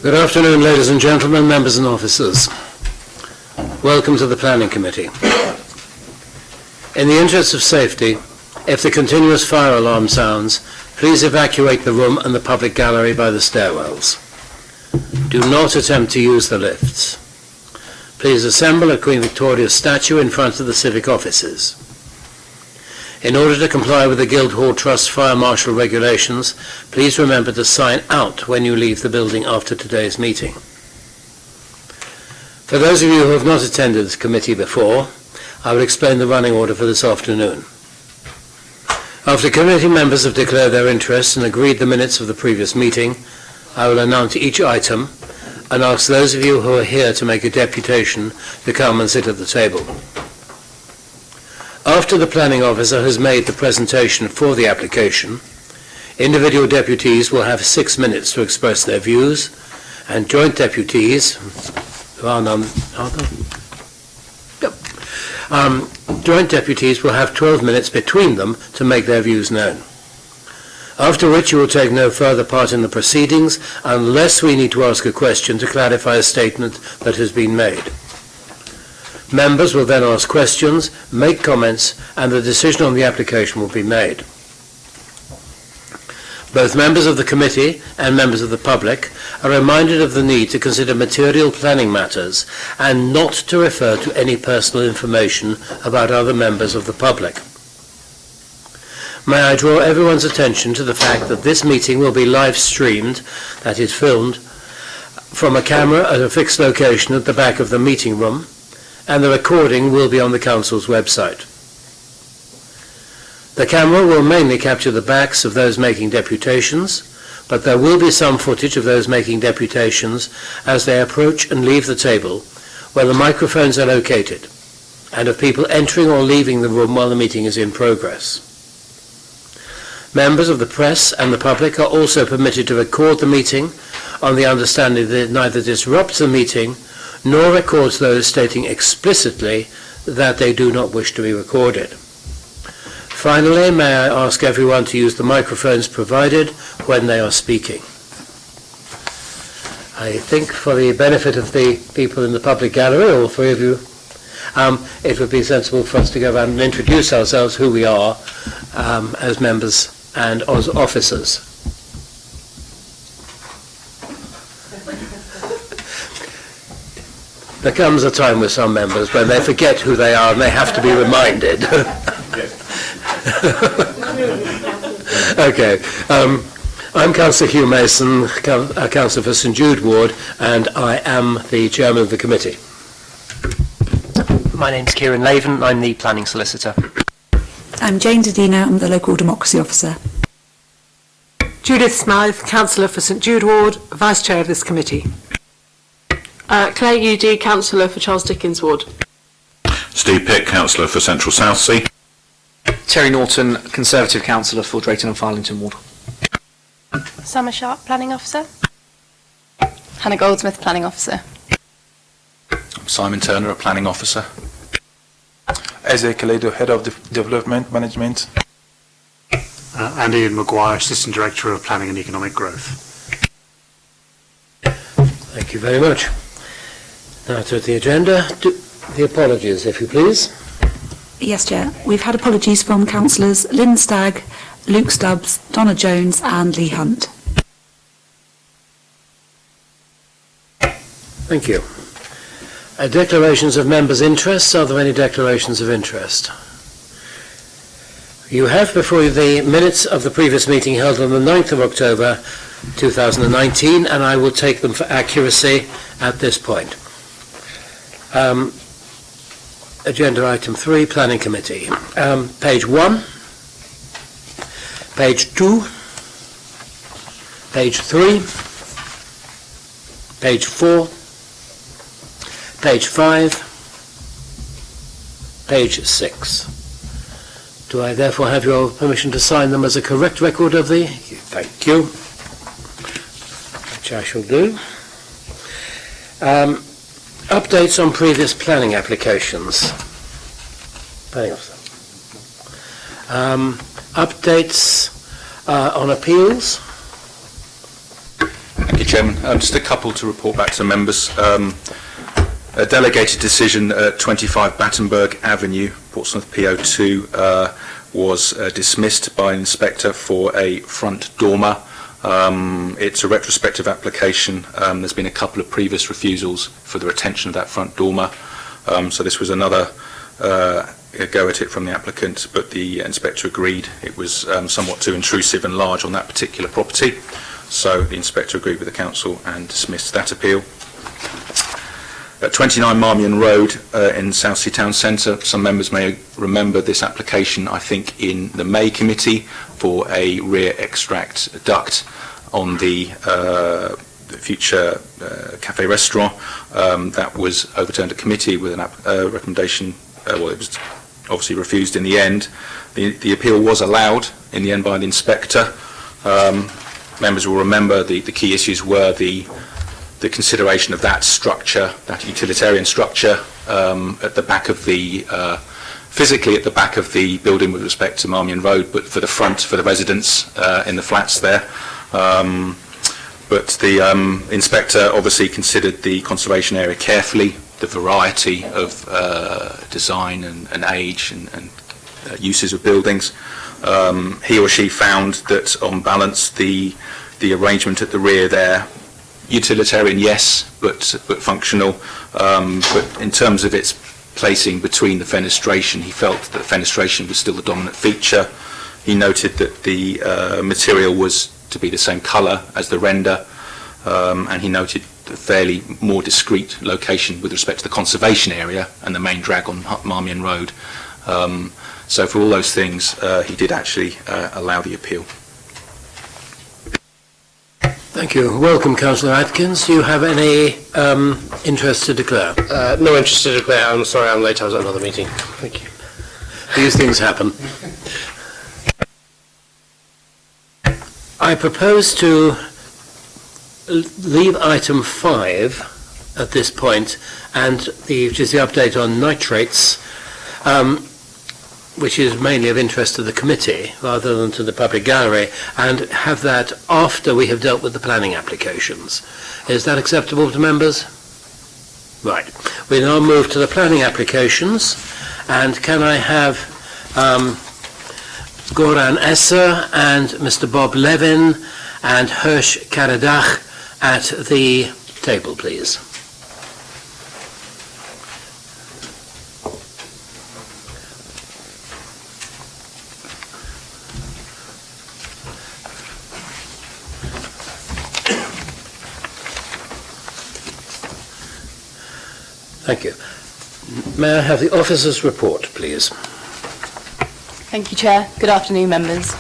Good afternoon, ladies and gentlemen, members and officers. Welcome to the Planning Committee. In the interest of safety, if the continuous fire alarm sounds, please evacuate the room and the public gallery by the stairwells. Do not attempt to use the lifts. Please assemble at Queen Victoria's statue in front of the civic offices. In order to comply with the Guildhall Trust Fire Marshal regulations, please remember to sign out when you leave the building after today's meeting. For those of you who have not attended this committee before, I will explain the running order for this afternoon. After committee members have declared their interest and agreed the minutes of the previous meeting, I will announce each item and ask those of you who are here to make a deputation to come and sit at the table. After the planning officer has made the presentation for the application, individual deputies will have 6 minutes to express their views, and joint deputies, who are none, are there? Yep. Joint deputies will have 12 minutes between them to make their views known. After which you will take no further part in the proceedings unless we need to ask a question to clarify a statement that has been made. Members will then ask questions, make comments, and the decision on the application will be made. Both members of the committee and members of the public are reminded of the need to consider material planning matters and not to refer to any personal information about other members of the public. May I draw everyone's attention to the fact that this meeting will be live streamed, that is filmed, from a camera at a fixed location at the back of the meeting room, and the recording will be on the Council's website. The camera will mainly capture the backs of those making deputations, but there will be some footage of those making deputations as they approach and leave the table where the microphones are located, and of people entering or leaving the room while the meeting is in progress. Members of the press and the public are also permitted to record the meeting on the understanding that it neither disrupts the meeting nor records those stating explicitly that they do not wish to be recorded. Finally, may I ask everyone to use the microphones provided when they are speaking. I think for the benefit of the people in the public gallery, all three of you, it would be sensible for us to go around and introduce ourselves, who we are as members and as officers. There comes a time with some members when they forget who they are and they have to be reminded. Okay. I'm Councillor Hugh Mason, Councillor for St Jude Ward, and I am the chairman of the committee. My name's Kieran Laven, I'm the planning solicitor. I'm Jane Dedina, I'm the local democracy officer. Judith Smythe, councillor for St Jude Ward, vice chair of this committee. Claire UD, councillor for Charles Dickens Ward. Steve Pitt, councillor for Central Southsea. Terry Norton, Conservative councillor for Drayton and Farlington Ward. Summer Sharp, planning officer. Hannah Goldsmith, planning officer. Simon Turner, a planning officer. Isaac Kaledo, head of development management. And Ian Maguire, assistant director of planning and economic growth. Thank you very much. Now to the agenda. The apologies, if you please. Yes, Chair. We've had apologies from councillors Lynn Stagg, Luke Stubbs, Donna Jones and Lee Hunt. Thank you. Declarations of members' interests. Are there any declarations of interest? You have before you the minutes of the previous meeting held on the 9th of October 2019, and I will take them for accuracy at this point. Agenda item 3, Planning Committee. Page 1, page 2, page 3, page 4, page 5, page 6. Do I therefore have your permission to sign them as a correct record of the... Thank you. Which I shall do. Updates on previous planning applications. Planning officer. Updates on appeals. Thank you, Chairman. Just a couple to report back to members. A delegated decision at 25 Battenberg Avenue, Portsmouth PO2, was dismissed by an inspector for a front dormer. It's a retrospective application. There's been a couple of previous refusals for the retention of that front dormer. So this was another go at it from the applicant, but the inspector agreed it was somewhat too intrusive and large on that particular property. So the inspector agreed with the council and dismissed that appeal. At 29 Marmion Road in Southsea Town Centre, some members may remember this application, I think, in the May committee for a rear extract duct on the future cafe restaurant. That was overturned at committee with a recommendation. Well, it was obviously refused in the end. The appeal was allowed in the end by the inspector. Members will remember the key issues were the consideration of that structure, that utilitarian structure, at the back of the, physically at the back of the building with respect to Marmion Road, but for the front, for the residents in the flats there. But the inspector obviously considered the conservation area carefully, the variety of design and age and uses of buildings. He or she found that on balance the arrangement at the rear there, utilitarian, yes, but functional. But in terms of its placing between the fenestration, he felt that fenestration was still the dominant feature. He noted that the material was to be the same colour as the render, and he noted a fairly more discrete location with respect to the conservation area and the main drag on Marmion Road. So for all those things, he did actually allow the appeal. Thank you. Welcome, Councillor Atkins. Do you have any interest to declare? No interest to declare. I'm sorry I'm late. I was at another meeting. Thank you. These things happen. I propose to leave item 5 at this point, and which is the update on nitrates, which is mainly of interest to the committee rather than to the public gallery, and have that after we have dealt with the planning applications. Is that acceptable to members? Right. We now move to the planning applications, and can I have Goran Esser and Mr. Bob Levin and Hirsch Karadach at the table, please. Thank you. May I have the officer's report, please? Thank you, Chair. Good afternoon, members.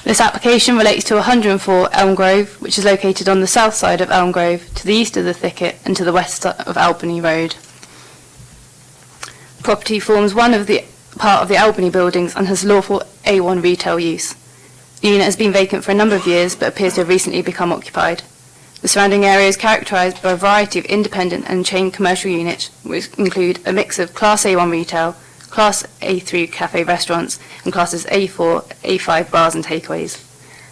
This application relates to 104 Elm Grove, which is located on the south side of Elm Grove, to the east of the thicket and to the west of Albany Road. The property forms part of the Albany buildings and has lawful A1 retail use. The unit has been vacant for a number of years but appears to have recently become occupied. The surrounding area is characterised by a variety of independent and chain commercial units, which include a mix of Class A1 retail, Class A3 cafe restaurants, and Classes A4, A5 bars and takeaways.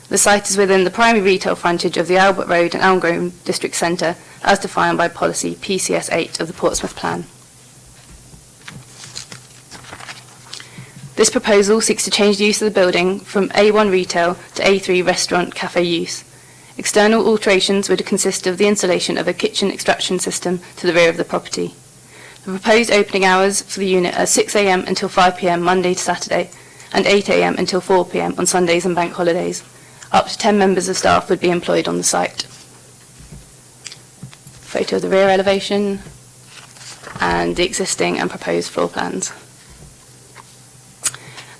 The site is within the primary retail frontage of the Albert Road and Elm Grove District Centre, as defined by Policy PCS 8 of the Portsmouth Plan. This proposal seeks to change the use of the building from A1 retail to A3 restaurant cafe use. External alterations would consist of the installation of a kitchen extraction system to the rear of the property. The proposed opening hours for the unit are 6 a.m. until 5 p.m. Monday to Saturday and 8 a.m. until 4 p.m. on Sundays and bank holidays. Up to 10 members of staff would be employed on the site. Photo of the rear elevation and the existing and proposed floor plans.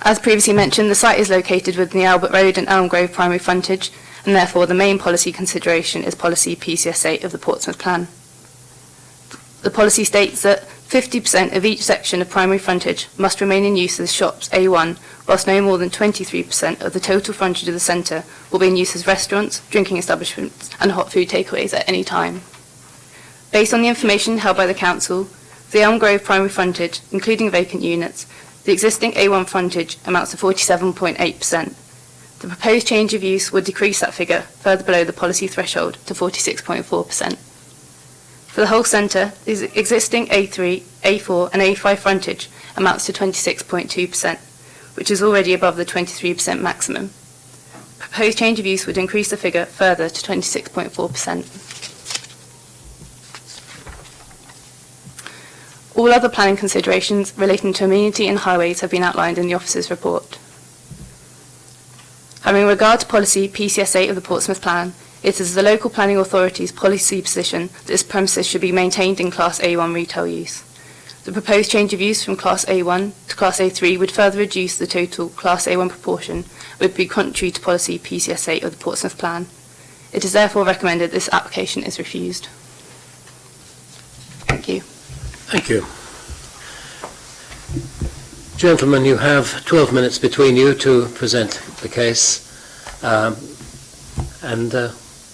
As previously mentioned, the site is located within the Albert Road and Elm Grove primary frontage, and therefore the main policy consideration is Policy PCS 8 of the Portsmouth Plan. The policy states that 50% of each section of primary frontage must remain in use as shops A1, whilst no more than 23% of the total frontage of the centre will be in use as restaurants, drinking establishments and hot food takeaways at any time. Based on the information held by the Council, the Elm Grove primary frontage, including vacant units, the existing A1 frontage amounts to 47.8%. The proposed change of use would decrease that figure further below the policy threshold to 46.4%. For the whole centre, the existing A3, A4 and A5 frontage amounts to 26.2%, which is already above the 23% maximum. Proposed change of use would increase the figure further to 26.4%. All other planning considerations relating to amenity and highways have been outlined in the officer's report. Having regard to policy PCS8 of the Portsmouth Plan, it is the local planning authority's policy position that this premises should be maintained in Class A1 retail use. The proposed change of use from Class A1 to Class A3 would further reduce the total Class A1 proportion, would be contrary to policy PCS8 of the Portsmouth Plan. It is therefore recommended this application is refused. Thank you. Thank you. Gentlemen, you have 12 minutes between you to present the case, and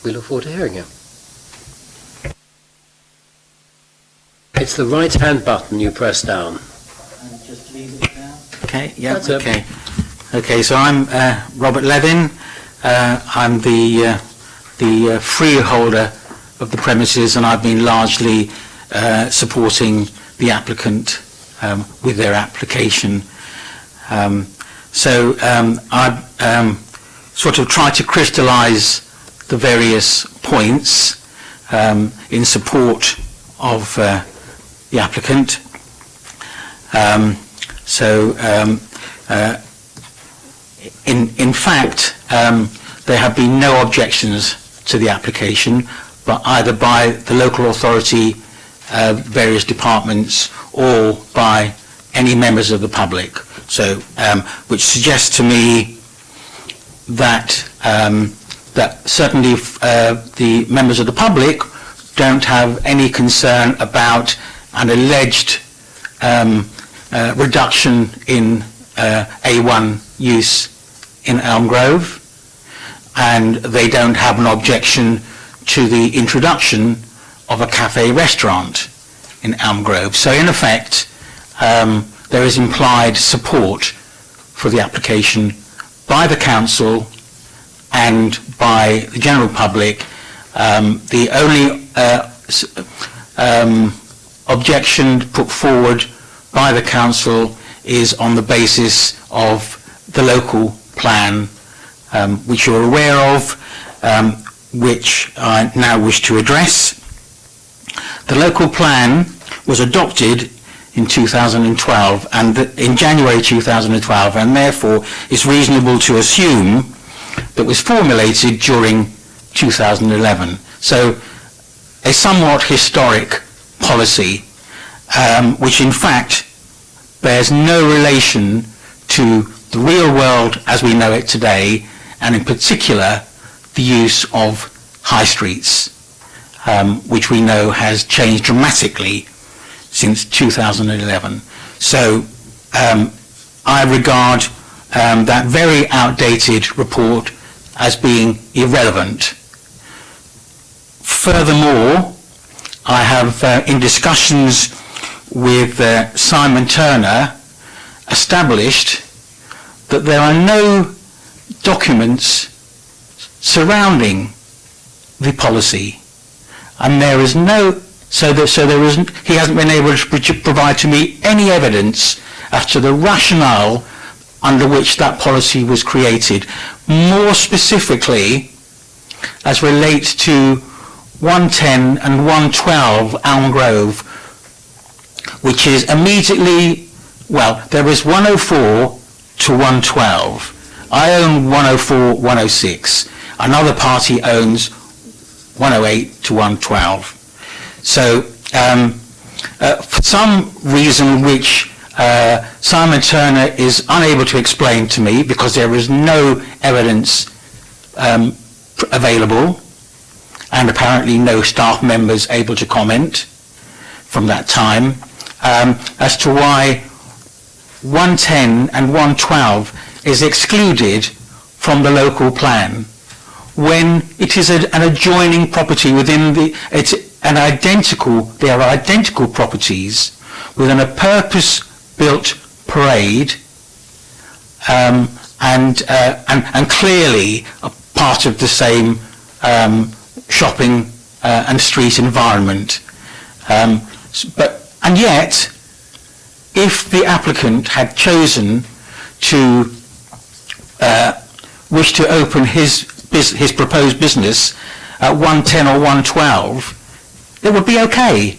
we look forward to hearing you. It's the right-hand button you press down. And just leave it down. Okay, yeah, That's it. okay. Okay, so I'm Robert Levin. I'm the freeholder of the premises, and I've been largely supporting the applicant with their application. I've sort of tried to crystallise the various points in support of the applicant. In fact, there have been no objections to the application, but either by the local authority, various departments, or by any members of the public. Which suggests to me that certainly the members of the public don't have any concern about an alleged reduction in A1 use in Elm Grove, and they don't have an objection to the introduction of a cafe restaurant in Elm Grove. So in effect, there is implied support for the application by the council and by the general public. The only objection put forward by the council is on the basis of the local plan, which you're aware of, which I now wish to address. The local plan was adopted in 2012 and in January 2012, and therefore it's reasonable to assume that was formulated during 2011. So a somewhat historic policy, which in fact bears no relation to the real world as we know it today, and in particular the use of high streets, which we know has changed dramatically since 2011. So I regard that very outdated report as being irrelevant. Furthermore, I have, in discussions with Simon Turner, established that there are no documents surrounding the policy, and there is no, he hasn't been able to provide to me any evidence as to the rationale under which that policy was created. More specifically, as relates to 110 and 112 Elm Grove, which is immediately, well, there is 104 to 112. I own 104, 106. Another party owns 108 to 112. So, for some reason which Simon Turner is unable to explain to me, because there is no evidence available, and apparently no staff members able to comment from that time, as to why 110 and 112 is excluded from the local plan, when it is an adjoining property within the, they are identical properties within a purpose-built parade, and and clearly a part of the same shopping and street environment. And yet, if the applicant had chosen to wish to open his proposed business at 110 or 112, it would be okay.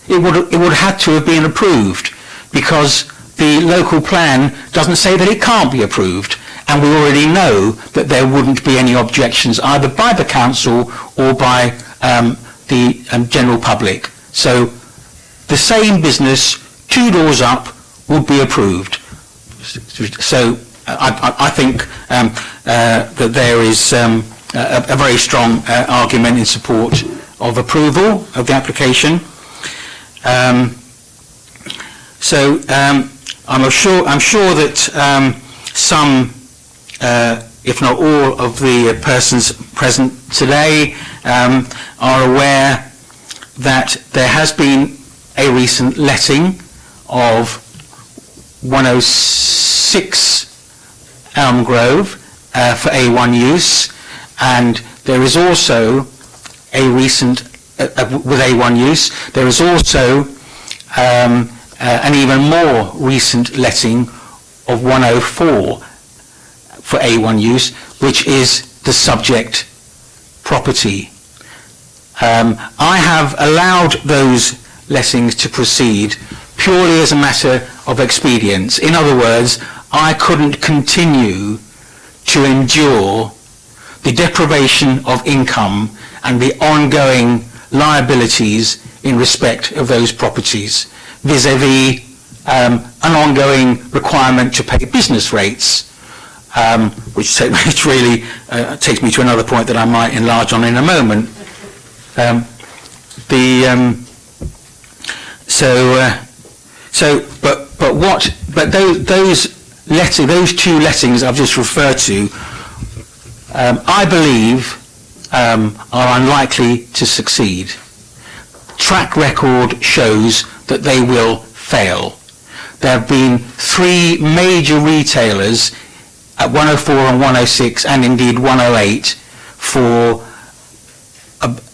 It would have had to have been approved, because the local plan doesn't say that it can't be approved, and we already know that there wouldn't be any objections either by the council or by the general public. So the same business 2 doors up would be approved. So I think that there is a very strong argument in support of approval of the application. I'm sure that some, if not all, of the persons present today are aware that there has been a recent letting of 106 Elm Grove for A1 use, and there is also a recent, with A1 use, there is also an even more recent letting of 104 for A1 use, which is the subject property. I have allowed those lettings to proceed purely as a matter of expedience. In other words, I couldn't continue to endure the deprivation of income and the ongoing liabilities in respect of those properties, vis-à-vis an ongoing requirement to pay business rates, which really takes me to another point that I might enlarge on in a moment. Those two lettings I've just referred to, I believe are unlikely to succeed. Track record shows that they will fail. There have been 3 major retailers at 104 and 106 and indeed 108 for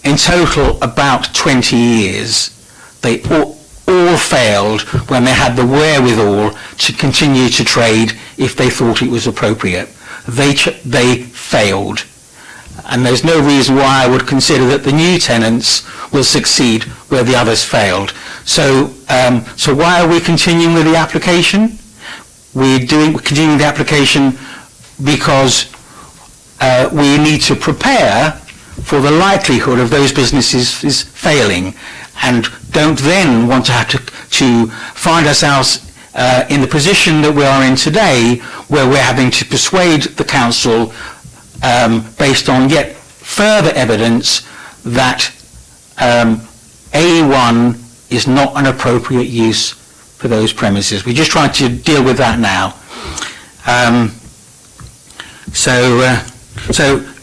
in total about 20 years. They all failed when they had the wherewithal to continue to trade if they thought it was appropriate. They failed. And there's no reason why I would consider that the new tenants will succeed where the others failed. So why are we continuing with the application? We're continuing the application because we need to prepare for the likelihood of those businesses failing, and don't then want to have to find ourselves in the position that we are in today, where we're having to persuade the council based on yet further evidence that A1 is not an appropriate use for those premises. We're just trying to deal with that now. So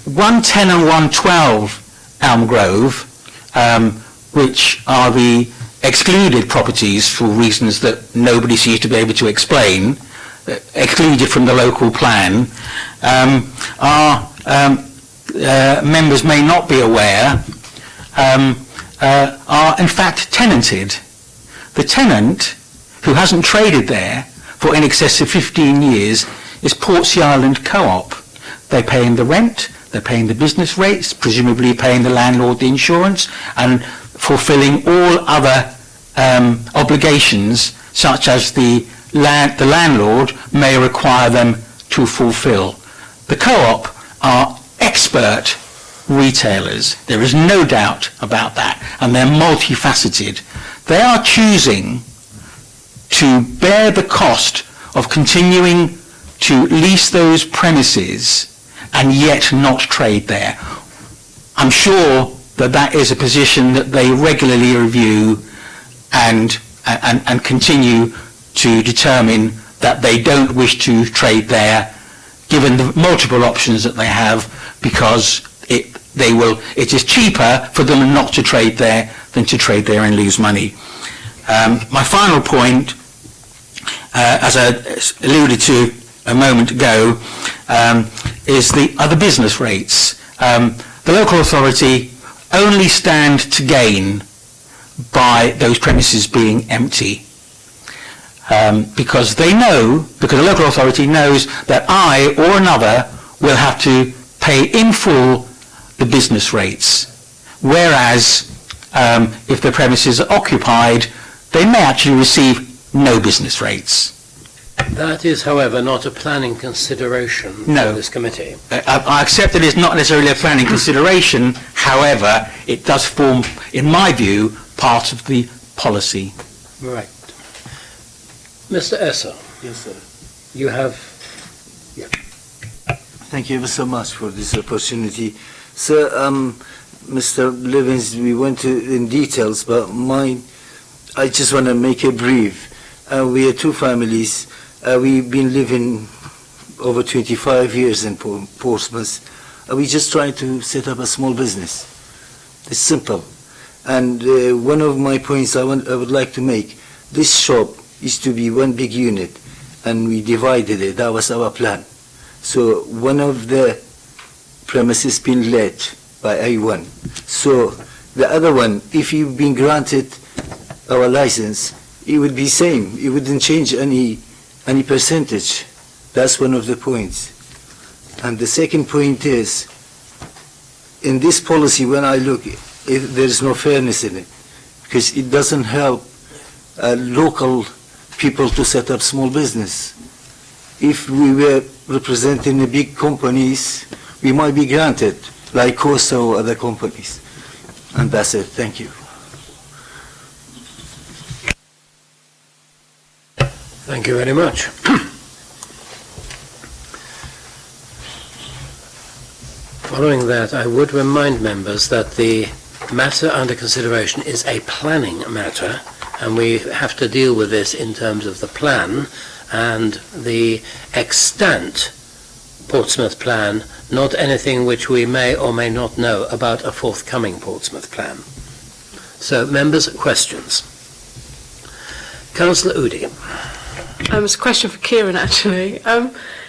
110 and 112 Elm Grove, which are the excluded properties for reasons that nobody seems to be able to explain, excluded from the local plan, members may not be aware, are in fact tenanted. The tenant, who hasn't traded there for in excess of 15 years, is Portsea Island Co-op. They're paying the rent, they're paying the business rates, presumably paying the landlord the insurance, and fulfilling all other obligations such as the landlord may require them to fulfill. The co-op are expert retailers. There is no doubt about that, and they're multifaceted. They are choosing to bear the cost of continuing to lease those premises and yet not trade there. I'm sure that that is a position that they regularly review and continue to determine that they don't wish to trade there, given the multiple options that they have, because it is cheaper for them not to trade there than to trade there and lose money. My final point, as I alluded to a moment ago, is the other business rates. The local authority only stand to gain by those premises being empty. Because the local authority knows that I or another will have to pay in full the business rates. Whereas if the premises are occupied, they may actually receive no business rates. That is, however, not a planning consideration for this committee. I accept that it's not necessarily a planning consideration, however, it does form, in my view, part of the policy. Right. Mr. Esser. Yes, sir. You have... Thank you ever so much for this opportunity. Sir, Mr. Livins, we went in details, but I just want to make it brief. We are two families. We've been living over 25 years in Portsmouth. We just trying to set up a small business. It's simple. And one of my points I would like to make, this shop is to be one big unit, and we divided it. That was our plan. So one of the premises been let by A1. So the other one, if you've been granted our license, it would be same. It wouldn't change any percentage. That's one of the points. And the second point is, in this policy, when I look, there's no fairness in it, because it doesn't help local people to set up small business. If we were representing the big companies, we might be granted, like Costa or other companies. And that's it. Thank you. Thank you very much. Following that, I would remind members that the matter under consideration is a planning matter, and we have to deal with this in terms of the plan and the extant Portsmouth plan, not anything which we may or may not know about a forthcoming Portsmouth plan. So, members, questions? Councillor Udi. It's a question for Kieran, actually.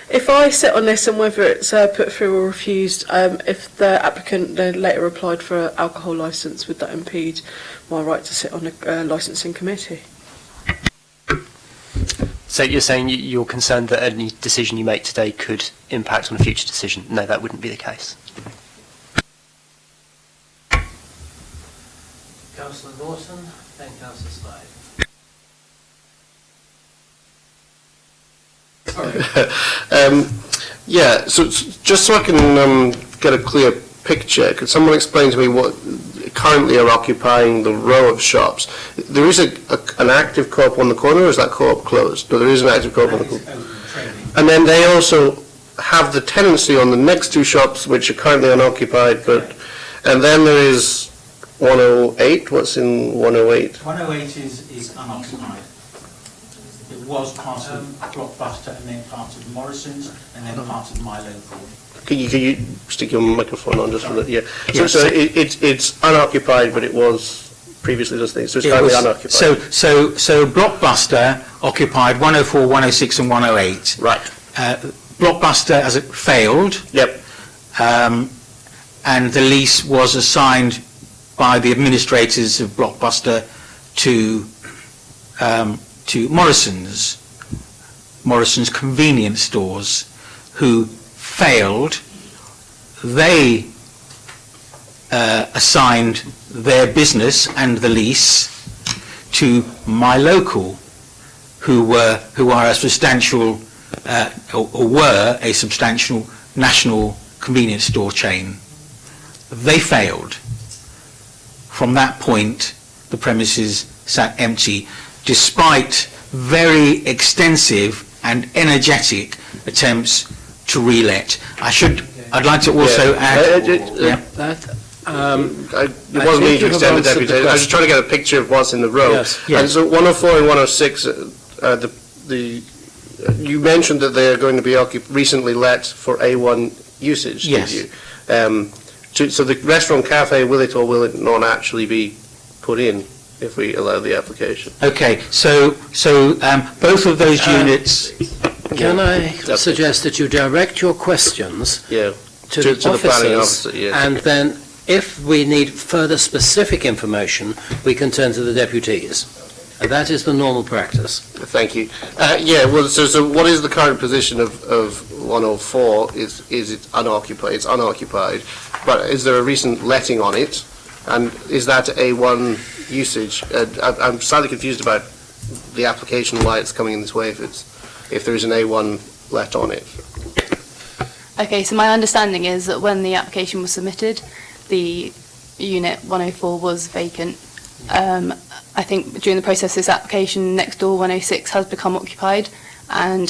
If I sit on this and whether it's put through or refused, if the applicant then later applied for an alcohol licence, would that impede my right to sit on a licensing committee? So you're saying you're concerned that any decision you make today could impact on a future decision? No, that wouldn't be the case. Councillor Norton, then Councillor Slide. Yeah, so just so I can get a clear picture, could someone explain to me what currently are occupying the row of shops? There is an active co-op on the corner, or is that co-op closed? No, there is an active co-op on the corner. And then they also have the tenancy on the next two shops, which are currently unoccupied, and then there is 108. What's in 108? 108 is unoccupied. It was part of Blockbuster, and then part of Morrison's, and then part of My Local. Can you stick your microphone on just for that? Yeah. Yes. So it's unoccupied, but it was previously those things. So it's currently unoccupied. So Blockbuster occupied 104, 106, and 108. Right. Blockbuster, as it failed. Yep. And the lease was assigned by the administrators of Blockbuster to Morrison's convenience stores, who failed. They assigned their business and the lease to My Local, who are a substantial or were a substantial national convenience store chain. They failed. From that point, the premises sat empty, despite very extensive and energetic attempts to re-let. I'd like to also add... It wasn't me to extend the deputy. I was just trying to get a picture of what's in the row. Yes. And so 104 and 106, you mentioned that they are going to be recently let for A1 usage, Yes. did you? So the restaurant cafe, will it or will it not actually be put in if we allow the application? Okay, so both of those units... Can I suggest that you direct your questions Yeah. to To the the planning officers, officer, yes. and then if we need further specific information, we can turn to the deputies. And that is the normal practice. Thank you. Yeah, well, so what is the current position of 104? Is it unoccupied? It's unoccupied, but is there a recent letting on it? And is that A1 usage? I'm slightly confused about the application, why it's coming in this way if there is an A1 let on it. Okay, so my understanding is that when the application was submitted, the unit 104 was vacant. I think during the process of this application, next door 106 has become occupied, and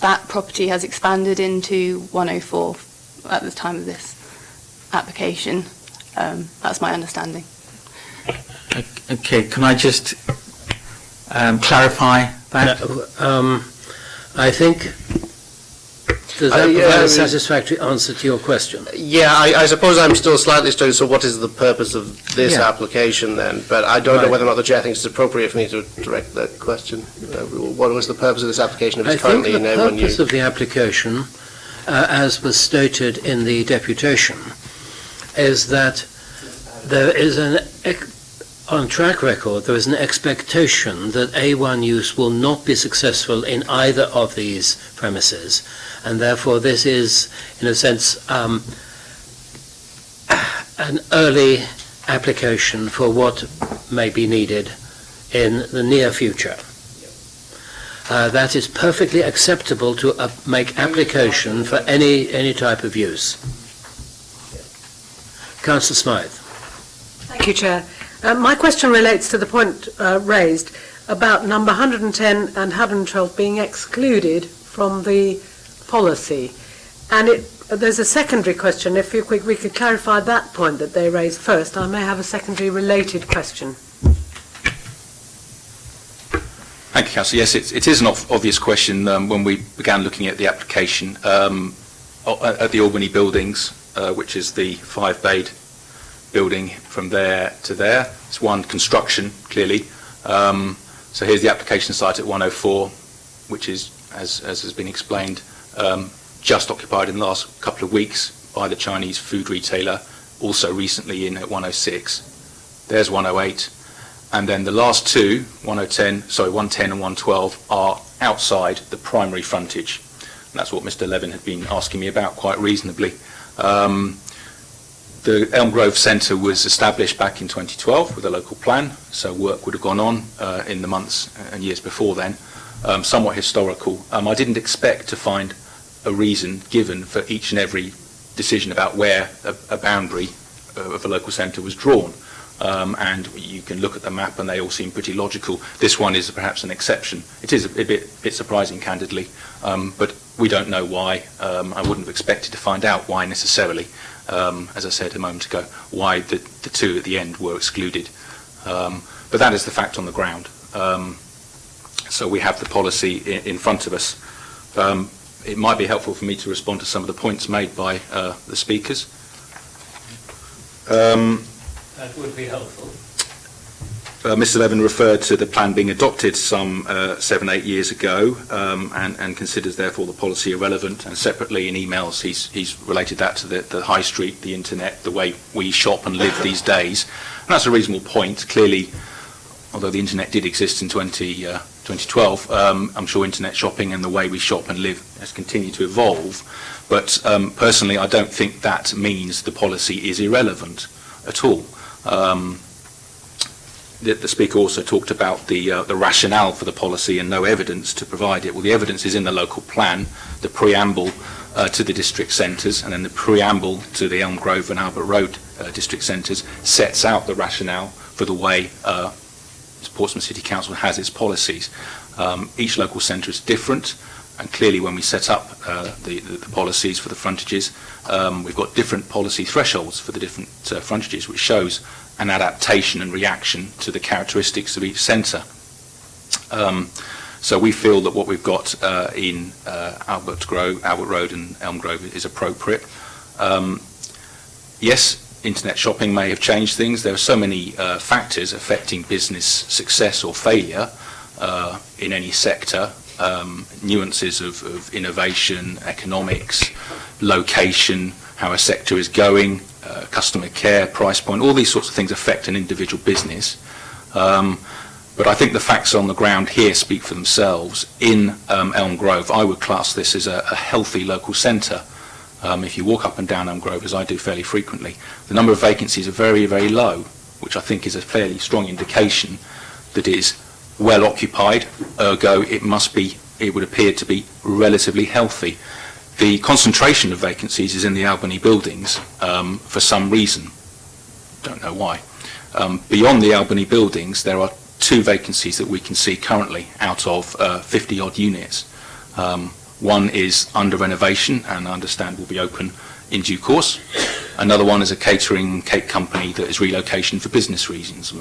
that property has expanded into 104 at the time of this application. That's my understanding. Okay, can I just clarify that? I think, does that provide a satisfactory answer to your question? Yeah, I suppose I'm still slightly struggling, so what is the purpose of this application then? But I don't know whether or not the chair thinks it's appropriate for me to direct that question. What was the purpose of this application if it's currently in A1 use? I think the purpose of the application, as was stated in the deputation, is that there is on track record, there is an expectation that A1 use will not be successful in either of these premises, and therefore this is, in a sense, an early application for what may be needed in the near future. That is perfectly acceptable to make application for any type of use. Councillor Smythe. Thank you, Chair. My question relates to the point raised about number 110 and 112 being excluded from the policy. And there's a secondary question. If we could clarify that point that they raised first, I may have a secondary related question. Thank you, Councillor. Yes, it is an obvious question when we began looking at the application at the Albany buildings, which is the 5-bayed building from there to there. It's one construction, clearly. So here's the application site at 104, which is, as has been explained, just occupied in the last couple of weeks by the Chinese food retailer, also recently in at 106. There's 108. And then the last two, 110 and 112, are outside the primary frontage. And that's what Mr. Levin had been asking me about quite reasonably. The Elm Grove Centre was established back in 2012 with a local plan, so work would have gone on in the months and years before then, somewhat historical. I didn't expect to find a reason given for each and every decision about where a boundary of a local centre was drawn. And you can look at the map and they all seem pretty logical. This one is perhaps an exception. It is a bit surprising, candidly, but we don't know why. I wouldn't have expected to find out why necessarily. As I said a moment ago, why the two at the end were excluded. But that is the fact on the ground. So we have the policy in front of us. It might be helpful for me to respond to some of the points made by the speakers. That would be helpful. Mr. Levin referred to the plan being adopted some 7-8 years ago and considers therefore the policy irrelevant, and separately in emails he's related that to the high street, the internet, the way we shop and live these days. And that's a reasonable point. Clearly, although the internet did exist in 2012, I'm sure internet shopping and the way we shop and live has continued to evolve. But personally, I don't think that means the policy is irrelevant at all. The speaker also talked about the rationale for the policy and no evidence to provide it. Well, the evidence is in the local plan, the preamble to the district centres, and then the preamble to the Elm Grove and Albert Road district centres sets out the rationale for the way Portsmouth City Council has its policies. Each local centre is different, and clearly when we set up the policies for the frontages, we've got different policy thresholds for the different frontages, which shows an adaptation and reaction to the characteristics of each centre. So we feel that what we've got in Albert Road and Elm Grove is appropriate. Yes, internet shopping may have changed things. There are so many factors affecting business success or failure in any sector, nuances of innovation, economics, location, how a sector is going, customer care, price point, all these sorts of things affect an individual business. But I think the facts on the ground here speak for themselves. In Elm Grove, I would class this as a healthy local centre. If you walk up and down Elm Grove, as I do fairly frequently, the number of vacancies are very, very low, which I think is a fairly strong indication that it is well occupied, ergo it would appear to be relatively healthy. The concentration of vacancies is in the Albany buildings for some reason. Don't know why. Beyond the Albany buildings, there are 2 vacancies that we can see currently out of 50-odd units. One is under renovation and I understand will be open in due course. Another one is a catering cake company that is relocation for business reasons,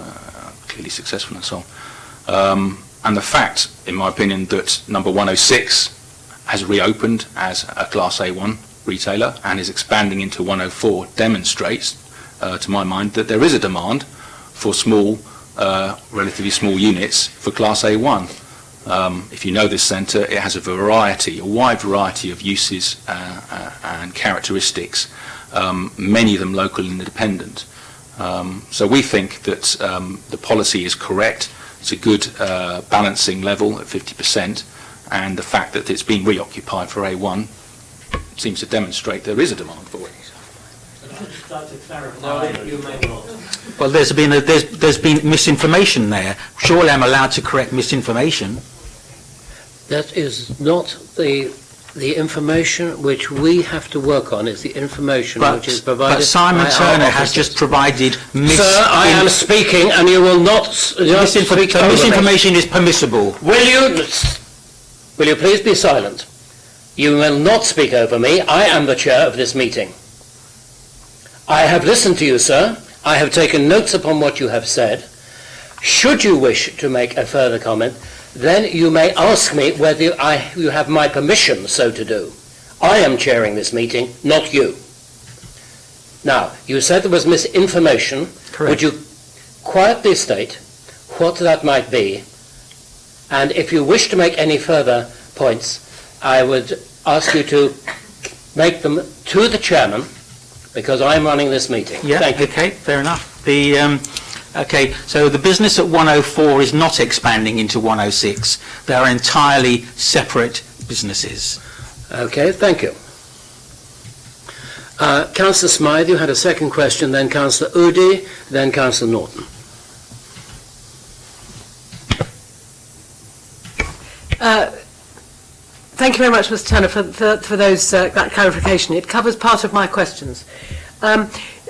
clearly successful and so on. And the fact, in my opinion, that number 106 has reopened as a Class A1 retailer and is expanding into 104 demonstrates, to my mind, that there is a demand for small, relatively small units for Class A1. If you know this centre, it has a wide variety of uses and characteristics, many of them local and independent. So we think that the policy is correct. It's a good balancing level at 50%, and the fact that it's been reoccupied for A1 seems to demonstrate there is a demand for it. Well, there's been misinformation there. Surely I'm allowed to correct misinformation. That is not the information which we have to work on. Is the information which is provided. But Simon by Turner our has officers. just provided Sir, I am speaking, and you will not speak over me. misinformation is permissible. Will you please be silent? You will not speak over me. I am the chair of this meeting. I have listened to you, sir. I have taken notes upon what you have said. Should you wish to make a further comment, then you may ask me whether you have my permission so to do. I am chairing this meeting, not you. Now, you said there was misinformation. Correct. Would you quietly state what that might be? And if you wish to make any further points, I would ask you to make them to the chairman, because I'm running this meeting. Yeah, Thank you. okay, fair enough. Okay, so the business at 104 is not expanding into 106. They are entirely separate businesses. Okay, thank you. Councillor Smythe, you had a second question, then Councillor Udi, then Councillor Norton. Thank you very much, Mr. Turner, for that clarification. It covers part of my questions.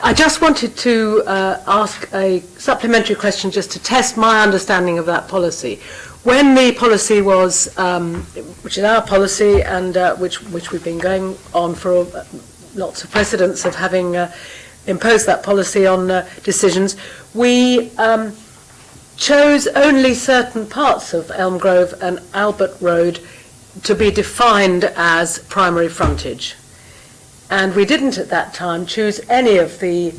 I just wanted to ask a supplementary question just to test my understanding of that policy. When the policy was, which is our policy and which we've been going on for lots of precedents of having imposed that policy on decisions, we chose only certain parts of Elm Grove and Albert Road to be defined as primary frontage. And we didn't at that time choose any of the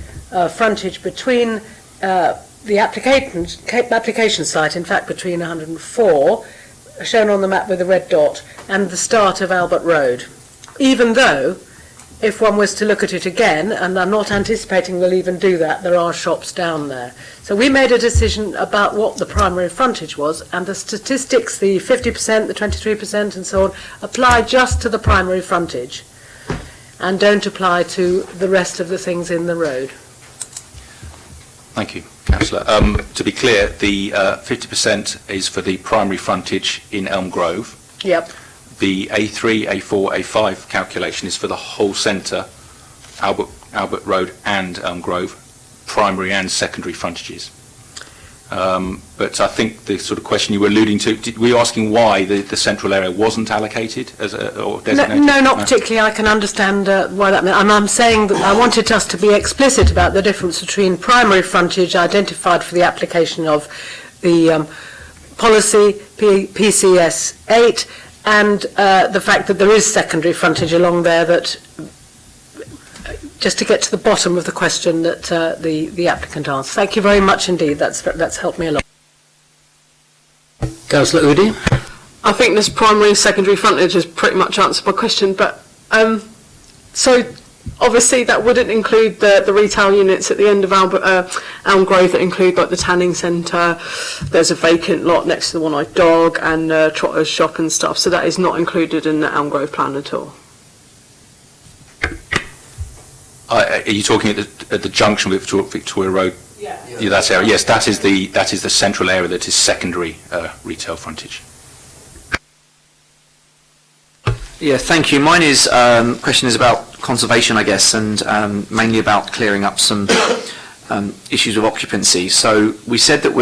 frontage between the application site, in fact between 104, shown on the map with the red dot, and the start of Albert Road. Even though, if one was to look at it again, and I'm not anticipating we'll even do that, there are shops down there. So we made a decision about what the primary frontage was, and the statistics, the 50%, the 23% and so on, apply just to the primary frontage and don't apply to the rest of the things in the road. Thank you, Councillor. To be clear, the 50% is for the primary frontage in Elm Grove. Yep. The A3, A4, A5 calculation is for the whole centre, Albert Road and Elm Grove, primary and secondary frontages. But I think the sort of question you were alluding to, were you asking why the central area wasn't allocated or designated? No, not particularly. I can understand why that meant. I'm saying that I wanted us to be explicit about the difference between primary frontage identified for the application of the policy PCS 8 and the fact that there is secondary frontage along there, that just to get to the bottom of the question that the applicant asked. Thank you very much indeed. That's helped me a lot. Councillor Udi. I think this primary and secondary frontage has pretty much answered my question, but so obviously that wouldn't include the retail units at the end of Elm Grove that include like the tanning centre. There's a vacant lot next to the One-Eyed Dog and Trotter's shop and stuff, so that is not included in the Elm Grove plan at all. Are you talking at the junction with Victoria Road? Yeah, that area. Yes, that is the central area that is secondary retail frontage. Yeah, thank you. Mine is question is about conservation, I guess, and mainly about clearing up some issues with occupancy. So we said that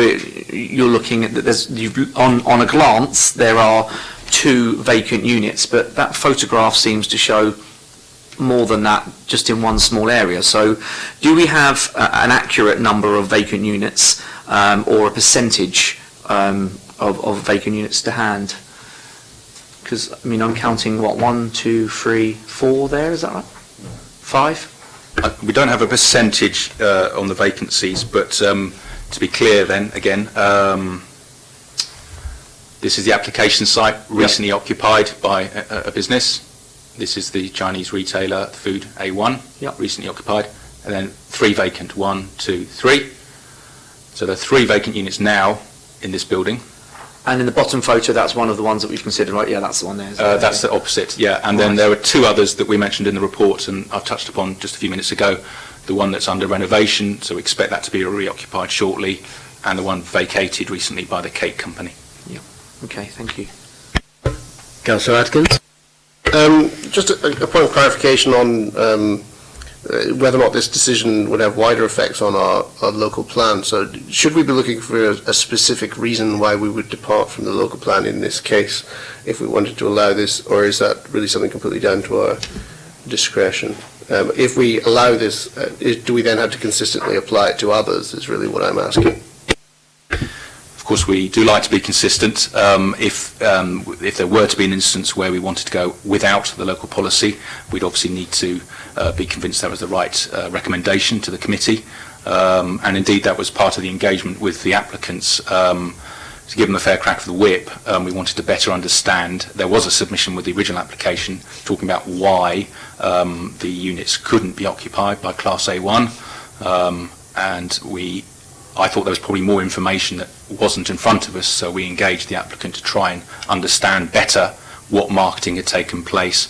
you're looking at that. On a glance, there are 2 vacant units, but that photograph seems to show more than that, just in one small area. So do we have an accurate number of vacant units or a percentage of vacant units to hand? Because, I mean, I'm counting, 1, 2, 3, 4 there, is that right? 5? We don't have a percentage on the vacancies, but to be clear then, again, this is the application site recently occupied by a business. This is the Chinese retailer, Food A1, recently occupied, and then 3 vacant, 1, 2, 3. So there are 3 vacant units now in this building. And in the bottom photo, that's one of the ones that we've considered, right? Yeah, that's the one there. That's the opposite, yeah. And then there are 2 others that we mentioned in the report, and I've touched upon just a few minutes ago. The one that's under renovation, so we expect that to be reoccupied shortly, and the one vacated recently by the cake company. Yeah. Okay, thank you. Councillor Atkins? Just a point of clarification on whether or not this decision would have wider effects on our local plan. So should we be looking for a specific reason why we would depart from the local plan in this case if we wanted to allow this, or is that really something completely down to our discretion? If we allow this, do we then have to consistently apply it to others, is really what I'm asking. Of course, we do like to be consistent. If there were to be an instance where we wanted to go without the local policy, we'd obviously need to be convinced that was the right recommendation to the committee. And indeed, that was part of the engagement with the applicants. To give them a fair crack of the whip, we wanted to better understand. There was a submission with the original application talking about why the units couldn't be occupied by Class A1. And I thought there was probably more information that wasn't in front of us, so we engaged the applicant to try and understand better what marketing had taken place.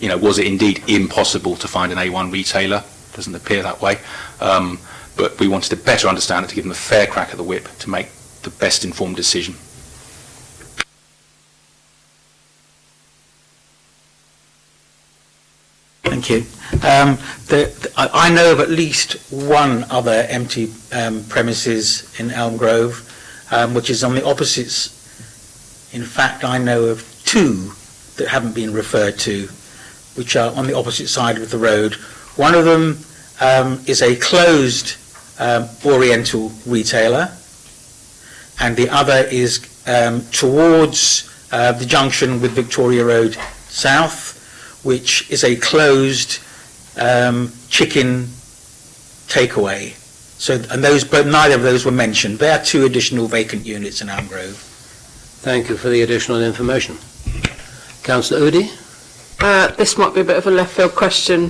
Was it indeed impossible to find an A1 retailer? Doesn't appear that way. But we wanted to better understand it, to give them a fair crack at the whip to make the best informed decision. Thank you. I know of at least one other empty premises in Elm Grove, which is on the opposites. In fact, I know of 2 that haven't been referred to, which are on the opposite side of the road. One of them is a closed Oriental retailer, and the other is towards the junction with Victoria Road South, which is a closed chicken takeaway. But neither of those were mentioned. There are 2 additional vacant units in Elm Grove. Thank you for the additional information. Councillor Udy? This might be a bit of a left field question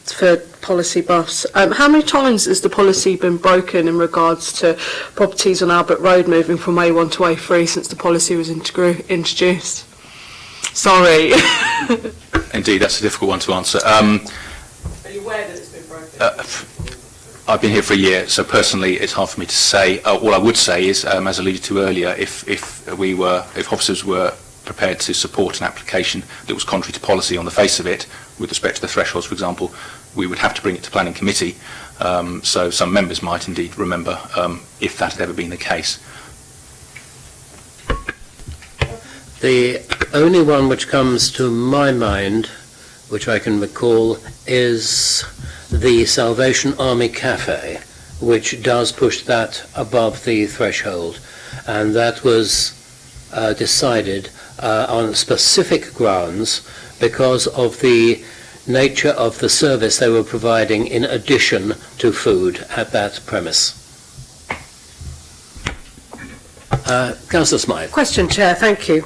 for policy buffs. How many times has the policy been broken in regards to properties on Albert Road moving from A1 to A3 since the policy was introduced? Sorry. Indeed, that's a difficult one to answer. Are you aware that it's been broken? I've been here for a year, so personally it's hard for me to say. All I would say is, as alluded to earlier, if officers were prepared to support an application that was contrary to policy on the face of it, with respect to the thresholds, for example, we would have to bring it to planning committee. So some members might indeed remember if that had ever been the case. The only one which comes to my mind, which I can recall, is the Salvation Army Cafe, which does push that above the threshold. And that was decided on specific grounds because of the nature of the service they were providing in addition to food at that premise. Councillor Smythe. Question, Chair, thank you.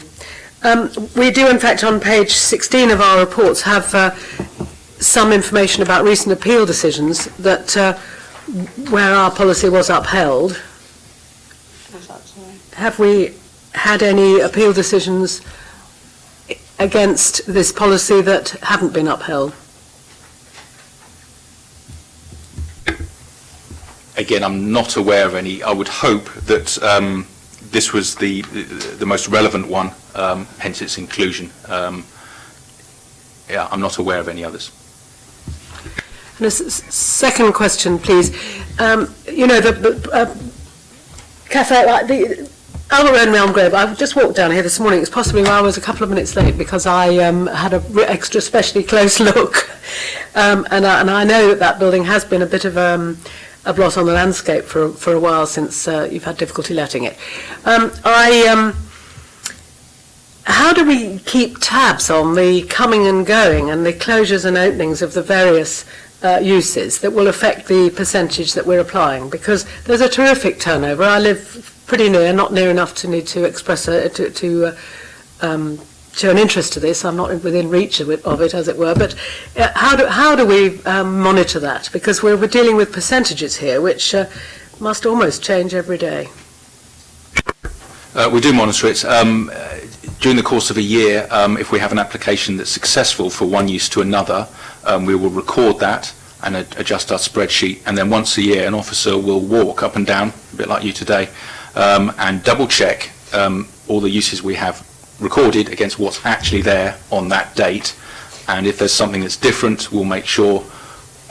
We do, in fact, on page 16 of our reports, have some information about recent appeal decisions that where our policy was upheld. Have we had any appeal decisions against this policy that haven't been upheld? Again, I'm not aware of any. I would hope that this was the most relevant one, hence its inclusion. Yeah, I'm not aware of any others. And a second question, please. You know, the cafe, the Albert Road and Elm Grove, I just walked down here this morning. It's possibly why I was a couple of minutes late because I had an extra specially close look. And I know that that building has been a bit of a blot on the landscape for a while since you've had difficulty letting it. How do we keep tabs on the coming and going and the closures and openings of the various uses that will affect the percentage that we're applying? Because there's a terrific turnover. I live pretty near, not near enough to need to express show an interest to this. I'm not within reach of it, as it were. But how do we monitor that? Because we're dealing with percentages here, which must almost change every day. We do monitor it. During the course of a year, if we have an application that's successful for one use to another, we will record that and adjust our spreadsheet. And then once a year, an officer will walk up and down, a bit like you today, and double check all the uses we have recorded against what's actually there on that date. And if there's something that's different, we'll make sure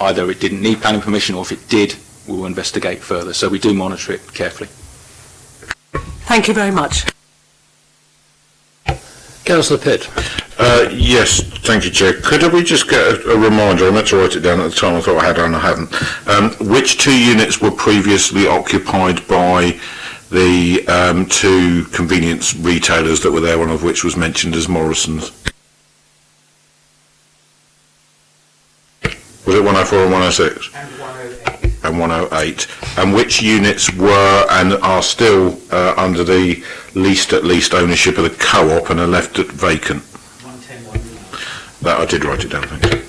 either it didn't need planning permission, or if it did, we'll investigate further. So we do monitor it carefully. Thank you very much. Councillor Pitt. Yes, thank you, Chair. Could we just get a reminder? I meant to write it down at the time. I thought I had and I haven't. Which two units were previously occupied by the two convenience retailers that were there, one of which was mentioned as Morrison's? Was it 104 and 106? And 108. And 108. And which units were and are still under the least ownership of the co-op and are left vacant? 110. That I did write it down, thank you.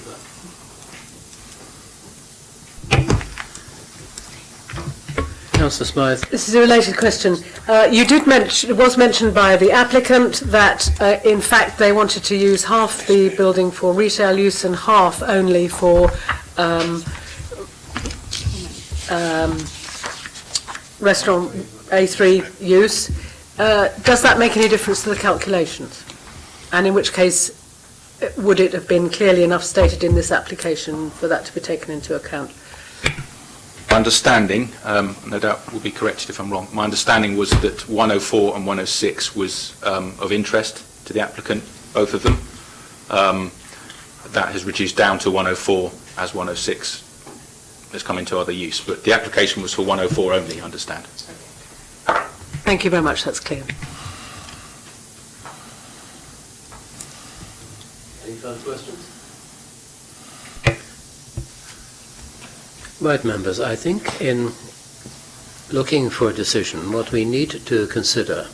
Councillor Smythe. This is a related question. You did mention, it was mentioned by the applicant that in fact they wanted to use half the building for retail use and half only for restaurant A3 use. Does that make any difference to the calculations? And in which case, would it have been clearly enough stated in this application for that to be taken into account? My understanding, no doubt will be corrected if I'm wrong, my understanding was that 104 and 106 was of interest to the applicant, both of them. That has reduced down to 104 as 106 has come into other use, but the application was for 104 only, I understand. Thank you very much, that's clear. Any further questions? Right, members, I think in looking for a decision, what we need to consider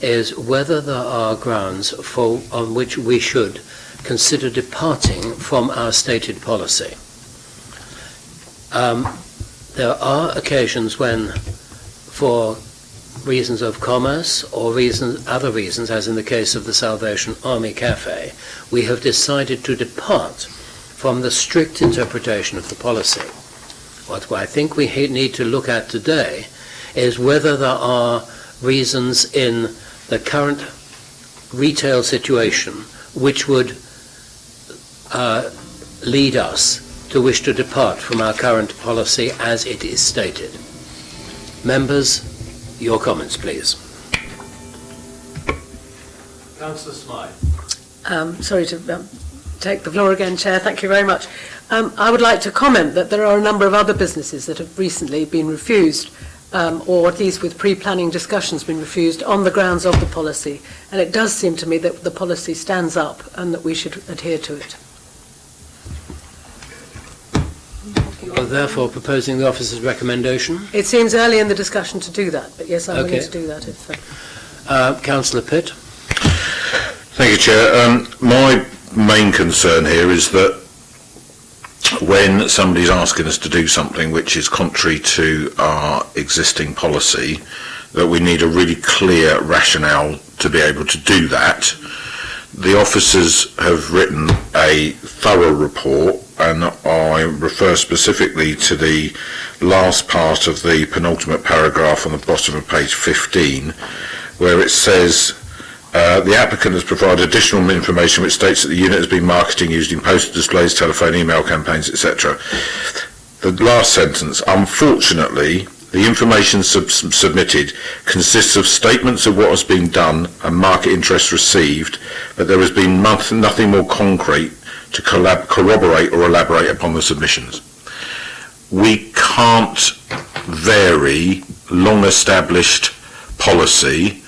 is whether there are grounds on which we should consider departing from our stated policy. There are occasions when, for reasons of commerce or other reasons, as in the case of the Salvation Army Cafe, we have decided to depart from the strict interpretation of the policy. What I think we need to look at today is whether there are reasons in the current retail situation which would lead us to wish to depart from our current policy as it is stated. Members, your comments, please. Councillor Smythe. Sorry to take the floor again, Chair. Thank you very much. I would like to comment that there are a number of other businesses that have recently been refused, or at least with pre-planning discussions been refused on the grounds of the policy. And it does seem to me that the policy stands up and that we should adhere to it. You are therefore proposing the officer's recommendation? It seems early in the discussion to do that, but yes, I'm willing to do that. If, Councillor Pitt. Thank you, Chair. My main concern here is that when somebody's asking us to do something which is contrary to our existing policy, that we need a really clear rationale to be able to do that. The officers have written a thorough report, and I refer specifically to the last part of the penultimate paragraph on the bottom of page 15, where it says, the applicant has provided additional information which states that the unit has been marketing using poster displays, telephone, email campaigns, etc. The last sentence, unfortunately, the information submitted consists of statements of what has been done and market interest received, but there has been nothing more concrete to corroborate or elaborate upon the submissions. We can't vary long-established policy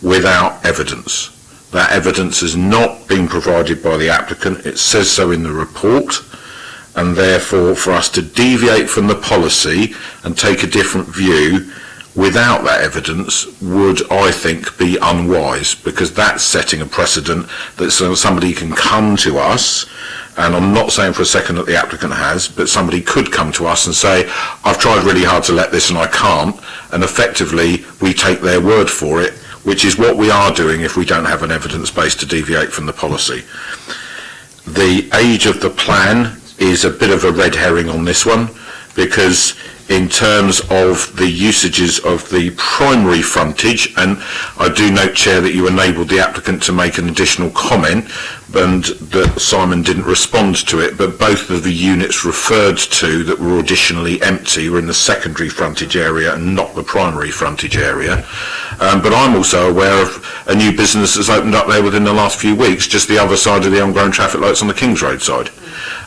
without evidence. That evidence has not been provided by the applicant. It says so in the report, and therefore for us to deviate from the policy and take a different view without that evidence would, I think, be unwise, because that's setting a precedent that somebody can come to us, and I'm not saying for a second that the applicant has, but somebody could come to us and say, I've tried really hard to let this and I can't, and effectively we take their word for it, which is what we are doing if we don't have an evidence base to deviate from the policy. The age of the plan is a bit of a red herring on this one, because in terms of the usages of the primary frontage, and I do note, Chair, that you enabled the applicant to make an additional comment and that Simon didn't respond to it, but both of the units referred to that were additionally empty were in the secondary frontage area and not the primary frontage area. But I'm also aware of a new business that's opened up there within the last few weeks, just the other side of the ongoing traffic lights on the Kings Road side,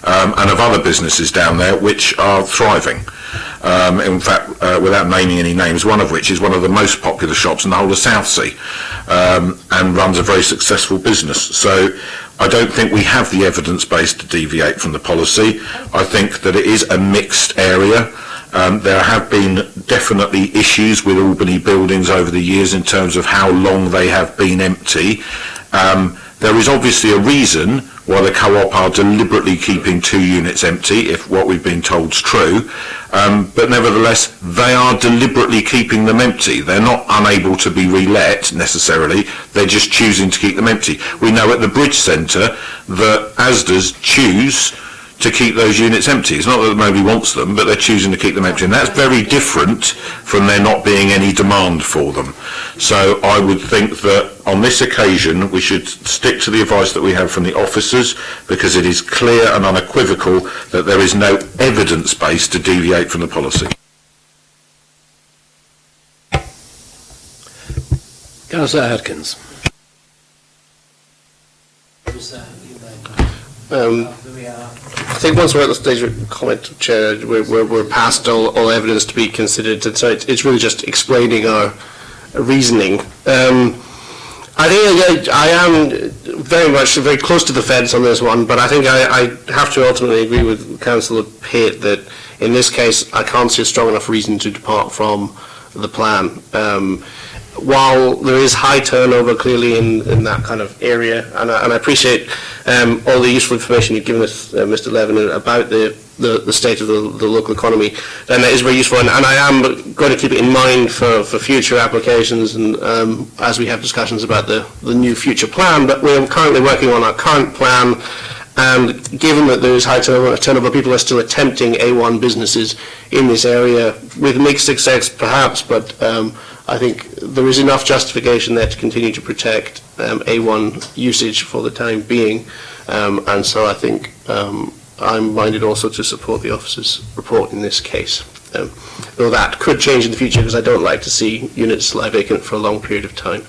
and of other businesses down there which are thriving. In fact, without naming any names, one of which is one of the most popular shops in the whole of Southsea, and runs a very successful business. So I don't think we have the evidence base to deviate from the policy. I think that it is a mixed area. There have been definitely issues with Albany buildings over the years in terms of how long they have been empty. There is obviously a reason why the co-op are deliberately keeping 2 units empty, if what we've been told is true, but nevertheless they are deliberately keeping them empty. They're not unable to be relet necessarily, they're just choosing to keep them empty. We know at the Bridge Centre that Asda's choose to keep those units empty. It's not that nobody wants them, but they're choosing to keep them empty, and that's very different from there not being any demand for them. So I would think that on this occasion we should stick to the advice that we have from the officers, because it is clear and unequivocal that there is no evidence base to deviate from the policy. Councillor Atkins. I think once we're at the stage of comment, Chair, we're past all evidence to be considered, and so it's really just explaining our reasoning. I think I am very close to the fence on this one, but I think I have to ultimately agree with Councillor Pate that in this case I can't see a strong enough reason to depart from the plan. While there is high turnover clearly in that kind of area, and I appreciate all the useful information you've given us, Mr. Levin, about the state of the local economy, and that is very useful, and I am going to keep it in mind for future applications and as we have discussions about the new future plan. But we're currently working on our current plan, and given that there is high turnover, people are still attempting A1 businesses in this area with mixed success perhaps, but I think there is enough justification there to continue to protect A1 usage for the time being, and so I think I'm minded also to support the officer's report in this case. Though that could change in the future, because I don't like to see units lie vacant for a long period of time.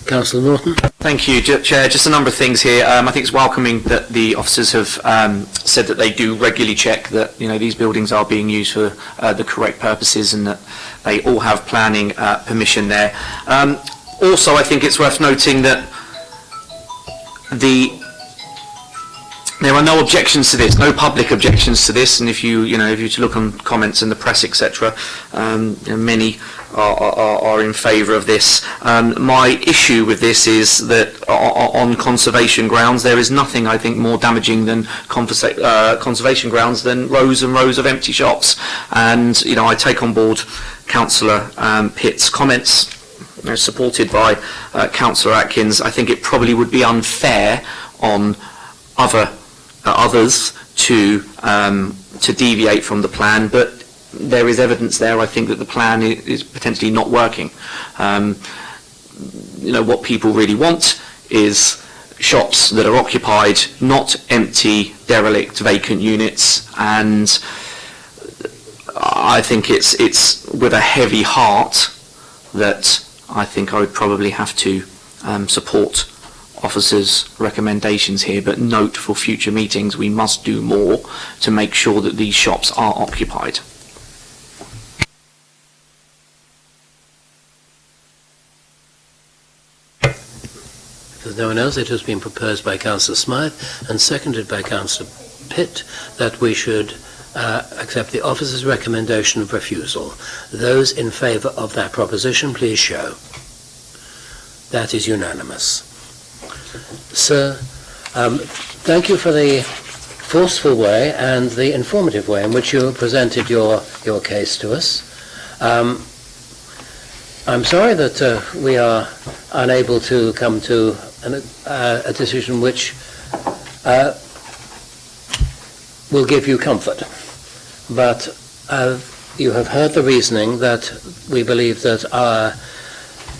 Councillor Norton. Thank you, Chair. Just a number of things here. I think it's welcoming that the officers have said that they do regularly check that these buildings are being used for the correct purposes, and that they all have planning permission there. Also, I think it's worth noting that There are no objections to this, no public objections to this, and if you to look on comments in the press, etc., many are in favour of this. My issue with this is that on conservation grounds, there is nothing, I think, more damaging than conservation grounds than rows and rows of empty shops. And I take on board Councillor Pitt's comments, supported by Councillor Atkins. I think it probably would be unfair on others to deviate from the plan, but there is evidence there, I think, that the plan is potentially not working. What people really want is shops that are occupied, not empty, derelict, vacant units, and I think it's with a heavy heart that I think I would probably have to support officers' recommendations here, but note for future meetings we must do more to make sure that these shops are occupied. If there's no one else, it has been proposed by Councillor Smythe and seconded by Councillor Pitt that we should accept the officer's recommendation of refusal. Those in favour of that proposition, please show. That is unanimous. Sir, thank you for the forceful way and the informative way in which you presented your case to us. I'm sorry that we are unable to come to a decision which will give you comfort. But you have heard the reasoning that we believe that our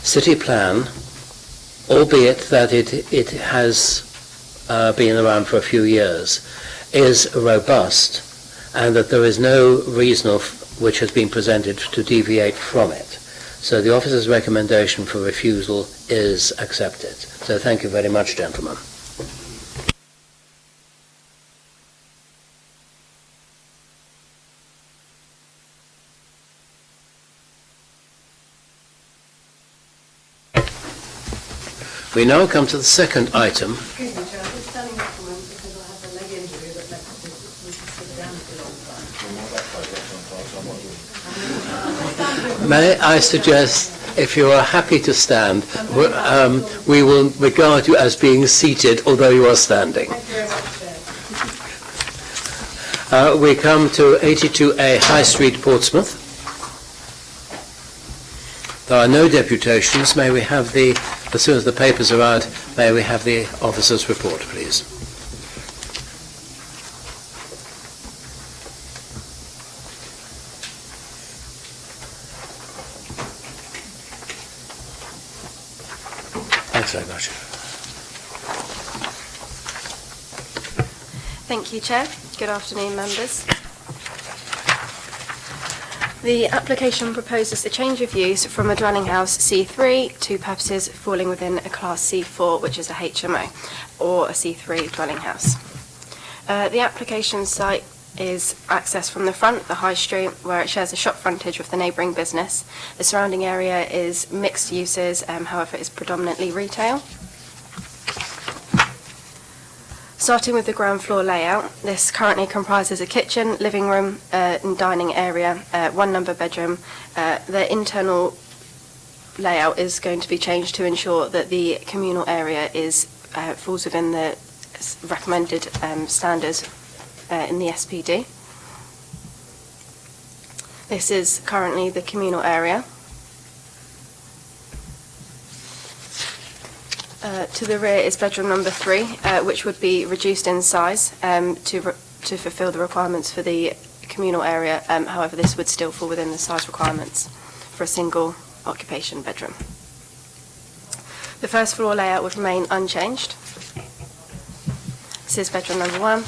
city plan, albeit that it has been around for a few years, is robust, and that there is no reason which has been presented to deviate from it. So the officer's recommendation for refusal is accepted. So thank you very much, gentlemen. We now come to the second item. Excuse me, Chair, I'm just standing up for a moment because I have a leg injury that makes me sit down for a long time. May I suggest, if you are happy to stand, we will regard you as being seated, although you are standing. We come to 82A High Street, Portsmouth. There are no deputations. May we have as soon as the papers are out, may we have the officer's report, please. Thanks very much. Thank you, Chair. Good afternoon, members. The application proposes the change of use from a dwelling house C3 to purposes falling within a Class C4, which is a HMO, or a C3 dwelling house. The application site is accessed from the front, the High Street, where it shares a shop frontage with the neighbouring business. The surrounding area is mixed uses, however it is predominantly retail. Starting with the ground floor layout, this currently comprises a kitchen, living room and dining area, one number bedroom. The internal layout is going to be changed to ensure that the communal area falls within the recommended standards in the SPD. This is currently the communal area. To the rear is bedroom number 3, which would be reduced in size to fulfil the requirements for the communal area. However, this would still fall within the size requirements for a single occupation bedroom. The first floor layout would remain unchanged. This is bedroom number 1,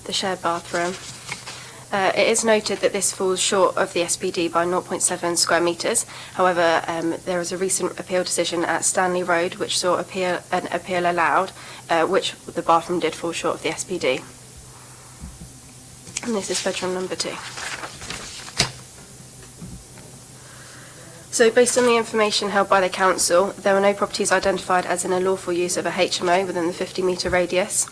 the shared bathroom. It is noted that this falls short of the SPD by 0.7 square metres. However, there is a recent appeal decision at Stanley Road which saw an appeal allowed, which the bathroom did fall short of the SPD. And this is bedroom number 2. So based on the information held by the council, there were no properties identified as in a lawful use of a HMO within the 50-metre radius.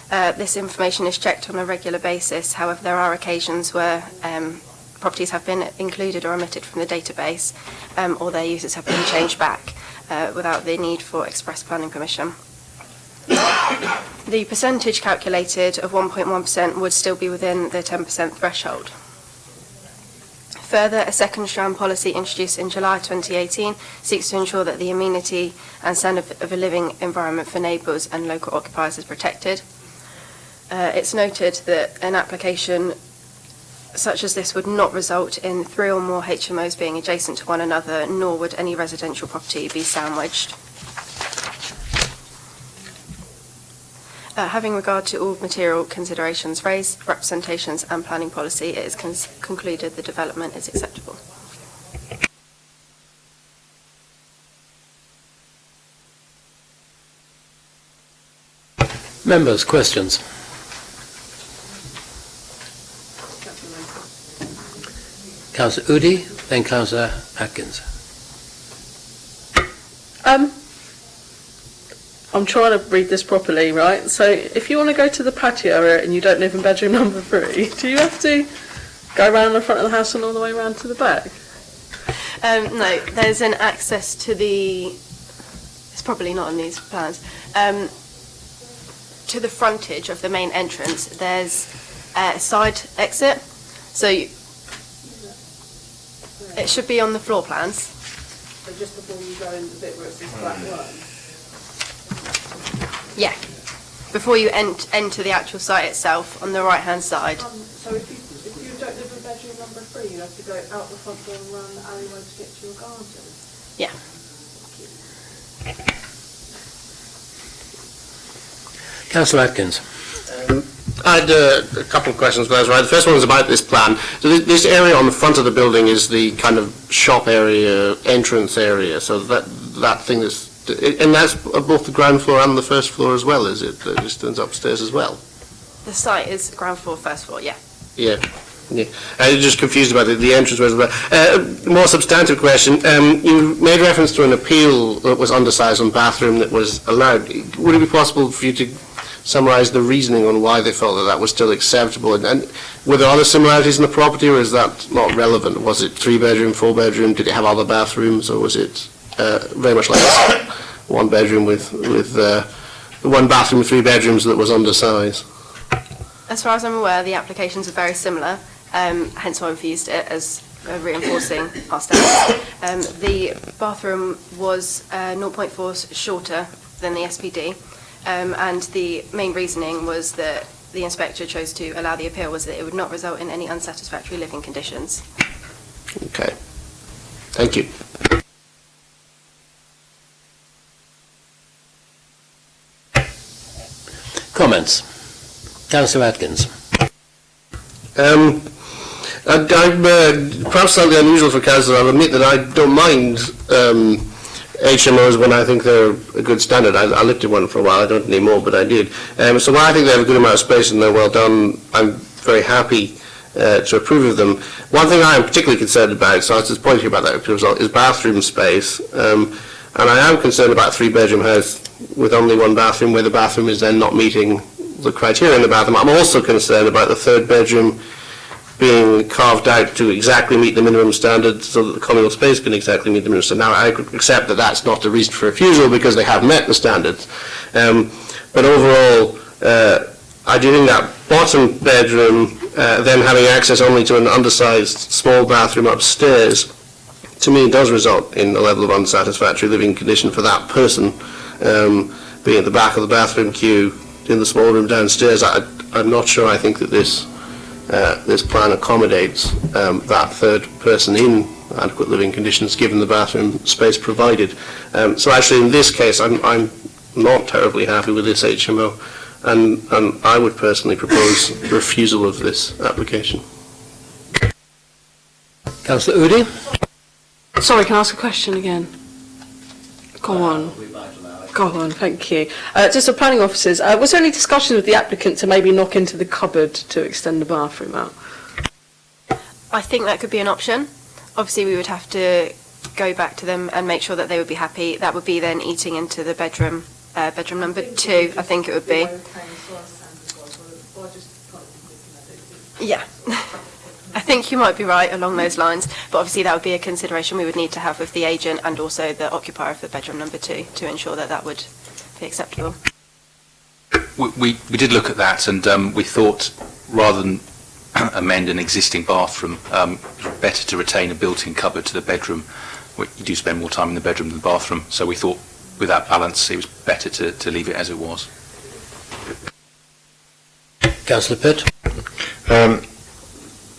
This information is checked on a regular basis. However, there are occasions where properties have been included or omitted from the database, or their uses have been changed back without the need for express planning permission. The percentage calculated of 1.1% would still be within the 10% threshold. Further, a second strand policy introduced in July 2018 seeks to ensure that the amenity and standard of a living environment for neighbours and local occupiers is protected. It's noted that an application such as this would not result in 3 or more HMOs being adjacent to one another, nor would any residential property be sandwiched. Having regard to all material considerations raised, representations and planning policy, it is concluded the development is acceptable. Members, questions? Councillor Udi, then Councillor Atkins. I'm trying to read this properly, right? So if you want to go to the patio area and you don't live in bedroom number 3, do you have to go around the front of the house and all the way around to the back? No, there's an access to the, it's probably not on these plans, to the frontage of the main entrance. There's a side exit, so it should be on the floor plans. So just before you go in the bit where it says black one? Yeah, before you enter the actual site itself, on the right-hand side. So if you don't live in bedroom number 3, you have to go out the front door and around the alleyway to get to your garden? Yeah. Councillor Atkins. I had a couple of questions, guys. Right, the first one was about this plan. So this area on the front of the building is the kind of shop area, entrance area. So that thing that's, and that's both the ground floor and the first floor as well, is it? That just ends upstairs as well. The site is ground floor, first floor, yeah. Yeah. Yeah, I was just confused about the entrance. More substantive question. You made reference to an appeal that was undersized on bathroom that was allowed. Would it be possible for you to summarise the reasoning on why they felt that that was still acceptable? And were there other similarities in the property, or is that not relevant? Was it 3-bedroom, 4-bedroom? Did it have other bathrooms, or was it very much like one bedroom with one bathroom with 3 bedrooms that was undersized? As far as I'm aware, the applications are very similar, hence why we've used it as reinforcing our standards. The bathroom was 0.4 shorter than the SPD, and the main reasoning was that the inspector chose to allow the appeal was that it would not result in any unsatisfactory living conditions. Okay. Thank you. Comments? Councillor Atkins. I'm perhaps slightly unusual for council. I'll admit that I don't mind HMOs when I think they're a good standard. I lived in one for a while. I don't anymore, but I did. So when I think they have a good amount of space and they're well done, I'm very happy to approve of them. One thing I am particularly concerned about, so I was just pointing about that result, is bathroom space. And I am concerned about a 3-bedroom house with only 1 bathroom, where the bathroom is then not meeting the criteria in the bathroom. I'm also concerned about the 3rd bedroom being carved out to exactly meet the minimum standard, so that the communal space can exactly meet the minimum standard. Now, I accept that that's not a reason for refusal because they have met the standards. But overall, I do think that bottom bedroom, then having access only to an undersized small bathroom upstairs, to me does result in a level of unsatisfactory living condition for that person, being at the back of the bathroom queue in the small room downstairs. I'm not sure I think that this plan accommodates that 3rd person in adequate living conditions given the bathroom space provided. So actually in this case I'm not terribly happy with this HMO, and I would personally propose refusal of this application. Councillor Udi. Sorry, can I ask a question again? Go on. Go on, thank you. Just the planning officers, was there any discussion with the applicant to maybe knock into the cupboard to extend the bathroom out? I think that could be an option. Obviously, we would have to go back to them and make sure that they would be happy. That would be then eating into the bedroom number 2, I think it would be. Yeah. I think you might be right along those lines, but obviously that would be a consideration we would need to have with the agent and also the occupier of the bedroom number 2 to ensure that that would be acceptable. We did look at that, and we thought rather than amend an existing bathroom, better to retain a built-in cupboard to the bedroom. You do spend more time in the bedroom than the bathroom, so we thought with that balance it was better to leave it as it was. Councillor Pitt.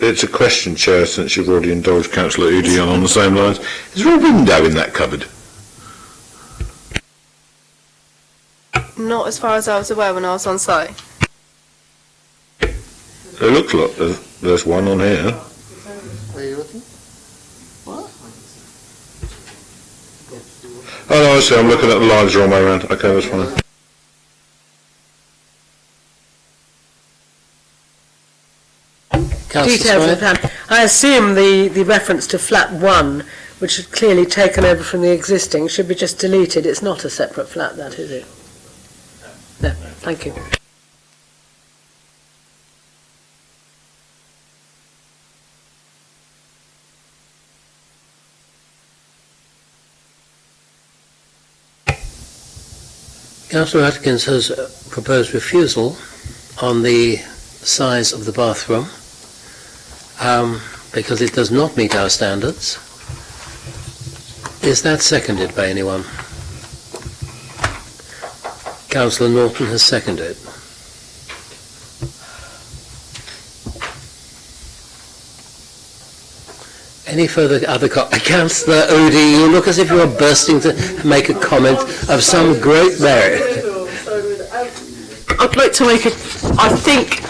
It's a question, Chair, since you've already indulged Councillor Udy on the same lines. Is there a window in that cupboard? Not as far as I was aware when I was on site. It looks like there's one on here. Where are you looking? What? Oh no, I see, I'm looking at the lines the wrong way around. Okay, that's fine. Details of the plan. I assume the reference to flat 1, which is clearly taken over from the existing, should be just deleted. It's not a separate flat, that is it? No, thank you. Councillor Atkins has proposed refusal on the size of the bathroom because it does not meet our standards. Is that seconded by anyone? Councillor Norton has seconded. Any further Councillor Udy, you look as if you are bursting to make a comment of some great merit. I'd like to make I think,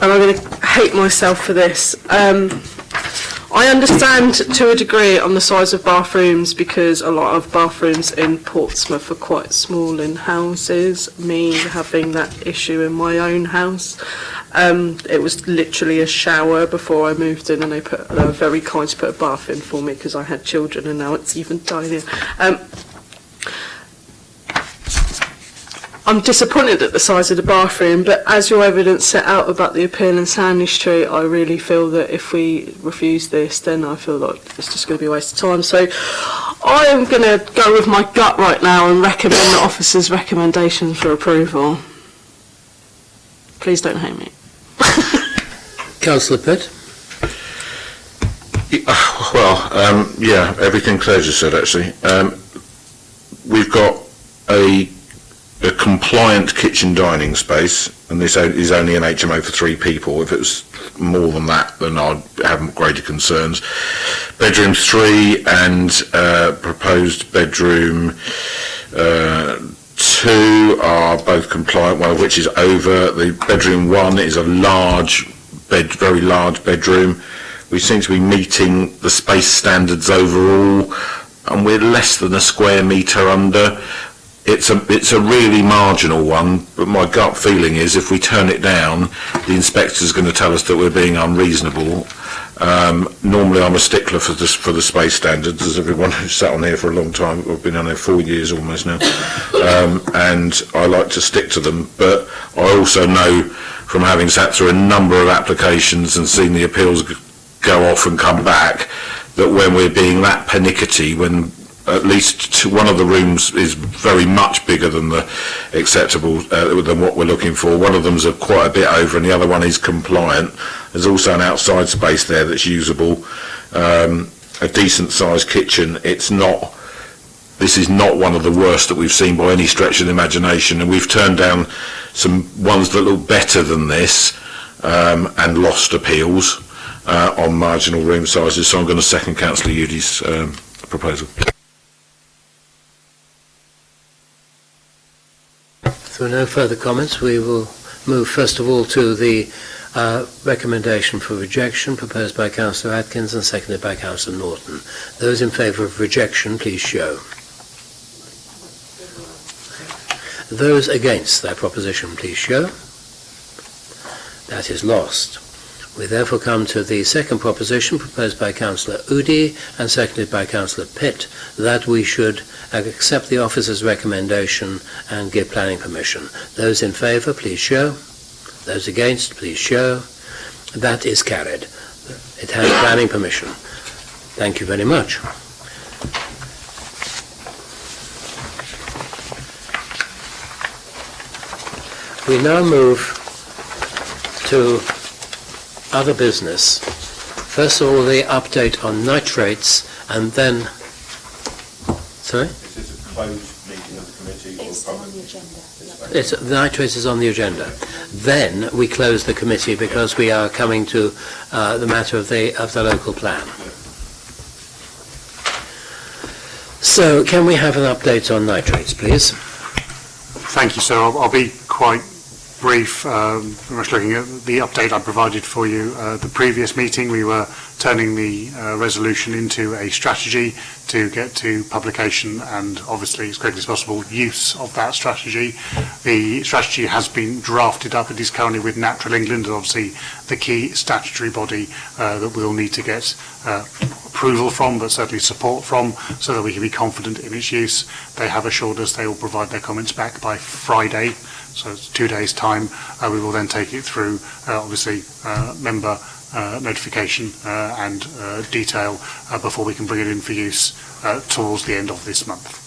and I'm going to hate myself for this, I understand to a degree on the size of bathrooms because a lot of bathrooms in Portsmouth are quite small in houses. Me having that issue in my own house, it was literally a shower before I moved in, and they were very kind to put a bath in for me because I had children, and now it's even tinier. I'm disappointed at the size of the bathroom, but as your evidence set out about the appeal in Sandy Street, I really feel that if we refuse this, then I feel like it's just going to be a waste of time. So I am going to go with my gut right now and recommend the officer's recommendation for approval. Please don't hate me. Councillor Pitt. Yeah, everything Claire just said actually. We've got a compliant kitchen dining space, and this is only an HMO for 3 people. If it was more than that, then I'd have greater concerns. Bedroom 3 and proposed bedroom 2 are both compliant, one of which is over. The bedroom 1 is a very large bedroom. We seem to be meeting the space standards overall, and we're less than a square metre under. It's a really marginal one, but my gut feeling is if we turn it down, the inspector's going to tell us that we're being unreasonable. Normally I'm a stickler for the space standards, as everyone who's sat on here for a long time. I've been on here 4 years almost now, and I like to stick to them. But I also know from having sat through a number of applications and seen the appeals go off and come back, that when we're being that pernickety, when at least one of the rooms is very much bigger than the acceptable, than what we're looking for. One of them's quite a bit over, and the other one is compliant. There's also an outside space there that's usable, a decent sized kitchen. This is not one of the worst that we've seen by any stretch of the imagination, and we've turned down some ones that look better than this, and lost appeals on marginal room sizes. So I'm going to second Councillor Udy's proposal. If there are no further comments, we will move first of all to the recommendation for rejection proposed by Councillor Atkins and seconded by Councillor Norton. Those in favour of rejection, please show. Those against that proposition, please show. That is lost. We therefore come to the second proposition proposed by Councillor Udi and seconded by Councillor Pitt, that we should accept the officer's recommendation and give planning permission. Those in favour, please show. Those against, please show. That is carried. It has planning permission. Thank you very much. We now move to other business. First of all, the update on nitrates, and then... Sorry? Is this a closed meeting of the committee or public? Nitrates is on the agenda. Then we close the committee because we are coming to the matter of the local plan. So, can we have an update on nitrates, please? Thank you, sir. I'll be quite brief. Very much looking at the update I provided for you the previous meeting. We were turning the resolution into a strategy to get to publication and obviously as quickly as possible use of that strategy. The strategy has been drafted up. It is currently with Natural England, and obviously the key statutory body that we'll need to get approval from, but certainly support from, so that we can be confident in its use. They have assured us they will provide their comments back by Friday, so it's 2 days' time. We will then take it through, obviously, member notification and detail before we can bring it in for use towards the end of this month.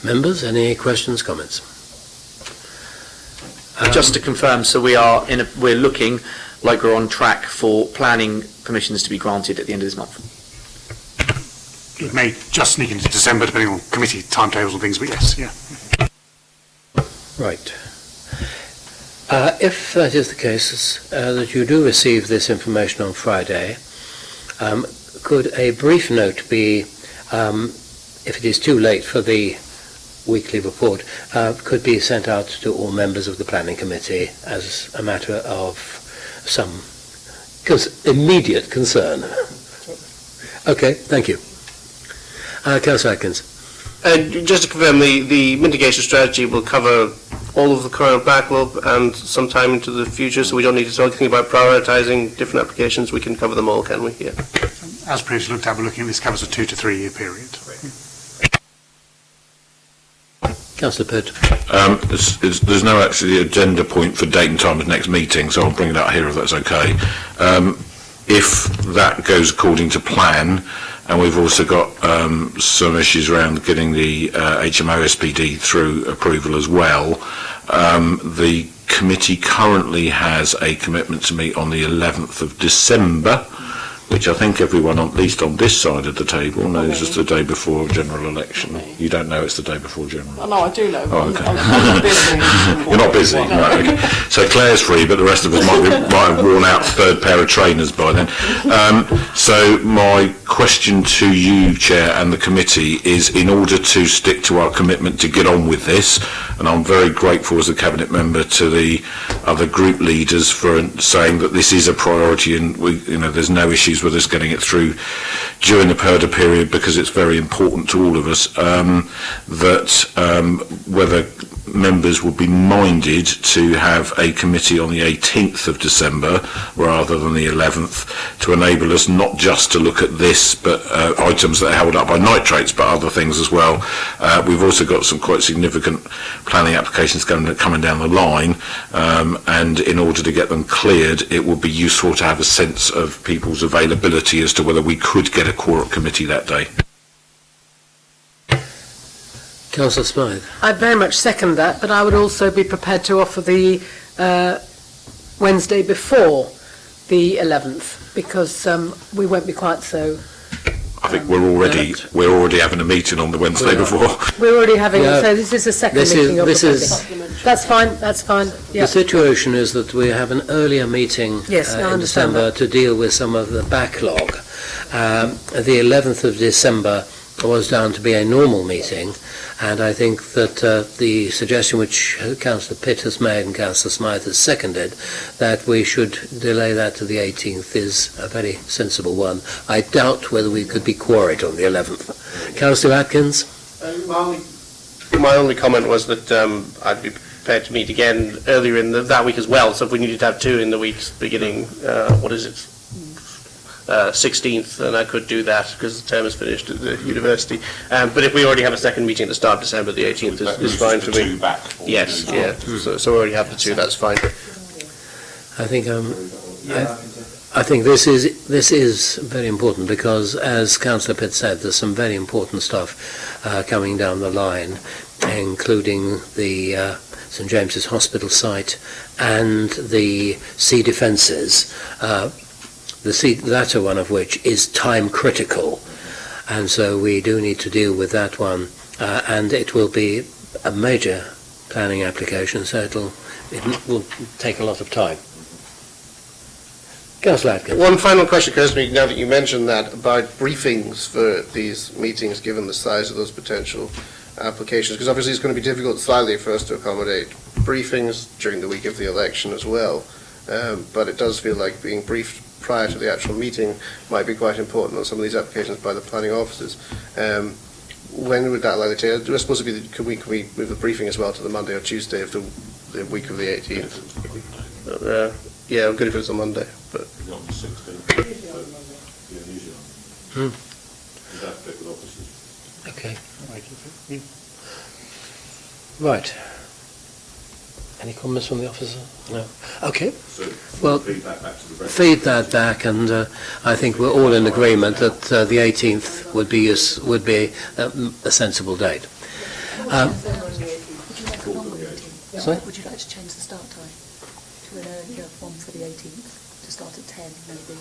Members, any questions, comments? Just to confirm, so we're looking like we're on track for planning permissions to be granted at the end of this month. It may just sneak into December depending on committee timetables and things, but yes, yeah. Right. If that is the case, that you do receive this information on Friday, could a brief note be, if it is too late for the weekly report, could be sent out to all members of the planning committee as a matter of some immediate concern? Okay, thank you. Councillor Atkins. Just to confirm, the mitigation strategy will cover all of the current backlog and some time into the future, so we don't need to talk anything about prioritising different applications. We can cover them all, can we? Yeah. As previously looked at, we're looking at this covers a 2 to 3 year period. Councillor Pitt. There's no actually agenda point for date and time of next meeting, so I'll bring it out here if that's okay. If that goes according to plan, and we've also got some issues around getting the HMO SPD through approval as well, the committee currently has a commitment to meet on the 11th of December, which I think everyone, at least on this side of the table, knows is the day before general election. You don't know it's the day before general. Oh, no, I do know. Oh, okay. I'm not busy. You're not busy, right? Okay. So Claire's free, but the rest of us might have worn out third pair of trainers by then. So my question to you, Chair, and the committee is, in order to stick to our commitment to get on with this, and I'm very grateful as a cabinet member to the other group leaders for saying that this is a priority, and there's no issues with us getting it through during the PERDA period, because it's very important to all of us, whether members would be minded to have a committee on the 18th of December rather than the 11th, to enable us not just to look at this, but items that are held up by nitrates, but other things as well. We've also got some quite significant planning applications coming down the line, and in order to get them cleared, it would be useful to have a sense of people's availability as to whether we could get a quorum committee that day. Councillor Smythe. I very much second that, but I would also be prepared to offer the Wednesday before the 11th, because we won't be quite so... I think we're already having a meeting on the Wednesday before. We're already having, so this is the second meeting of the is That's fine, yeah. The situation is that we have an earlier meeting Yes, I in understand December that. to deal with some of the backlog. The 11th of December was down to be a normal meeting, and I think that the suggestion which Councillor Pitt has made and Councillor Smythe has seconded, that we should delay that to the 18th, is a very sensible one. I doubt whether we could be quoried on the 11th. Councillor Atkins? My only comment was that I'd be prepared to meet again earlier in that week as well. So if we needed to have two in the weeks beginning, 16th, then I could do that because the term is finished at the university. But if we already have a second meeting at the start of December, the 18th is fine for me. Yes, yeah. So we already have the two. That's fine. I think I think this is very important because, as Councillor Pitt said, there's some very important stuff coming down the line, including the St James's Hospital site and the sea defences. The latter one of which is time critical, and so we do need to deal with that one, and it will be a major planning application, so it will take a lot of time. Councillor Atkins. One final question occurs to me now that you mentioned that about briefings for these meetings, given the size of those potential applications, because obviously it's going to be difficult slightly for us to accommodate briefings during the week of the election as well, but it does feel like being briefed prior to the actual meeting might be quite important on some of these applications by the planning officers. When would that likely take? I suppose can we move the briefing as well to the Monday or Tuesday of the week of the 18th? Yeah, I'm good if it's on Monday. But Okay. Right. Any comments from the officer? No. Okay. Well, feed that back, and I think we're all in agreement that the 18th would be a sensible date. Sorry? Would you like to change the start time to an earlier one for the 18th, to start at 10 maybe?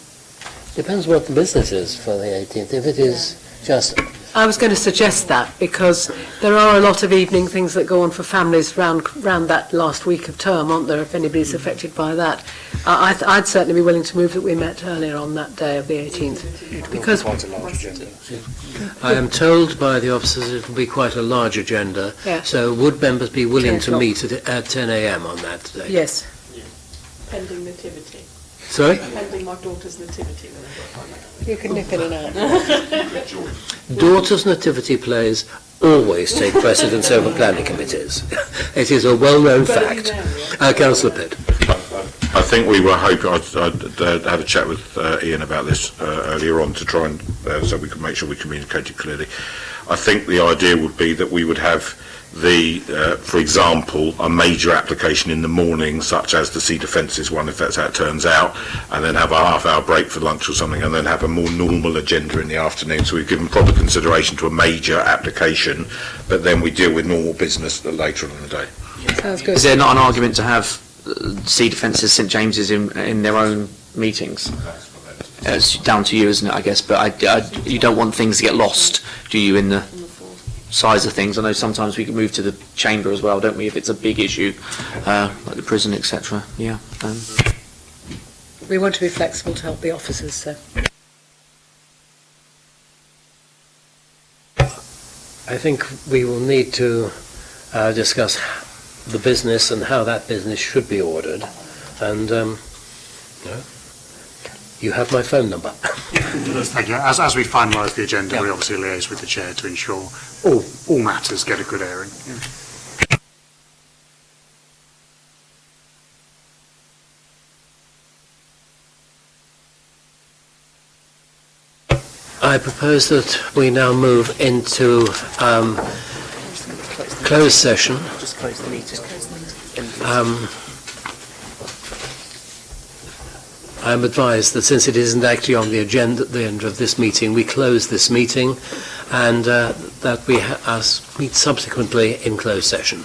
Depends what the business is for the 18th. If it is just... I was going to suggest that because there are a lot of evening things that go on for families round that last week of term, aren't there, if anybody's affected by that. I'd certainly be willing to move that we met earlier on that day of the 18th. Because quite a large agenda. I am told by the officers it will be quite a large agenda, Yeah. so would members be willing to 10 meet at 10 a.m. on that day? Yes. Pending nativity. Sorry? Pending my daughter's nativity. You can nip in and out. Daughters' nativity plays always take precedence over planning committees. It is a well-known fact. Councillor Pitt. I think we were hoping, I had a chat with Ian about this earlier on to try and, so we could make sure we communicated clearly. I think the idea would be that we would have for example, a major application in the morning, such as the sea defences one, if that's how it turns out, and then have a half-hour break for lunch or something, and then have a more normal agenda in the afternoon. So we've given proper consideration to a major application, but then we deal with normal business later on in the day. Sounds good. Is there not an argument to have sea defences, St James's in their own meetings? It's down to you, isn't it, I guess, but you don't want things to get lost, do you, in the size of things? I know sometimes we can move to the chamber as well, don't we, if it's a big issue, like the prison, etc. Yeah. We want to be flexible to help the officers, so. I think we will need to discuss the business and how that business should be ordered, and you have my phone number. Thank you. As we finalise the agenda, we obviously liaise with the chair to ensure all matters get a good airing. I propose that we now move into closed session. Just close the meeting. I'm advised that since it isn't actually on the agenda at the end of this meeting, we close this meeting, and that we meet subsequently in closed session.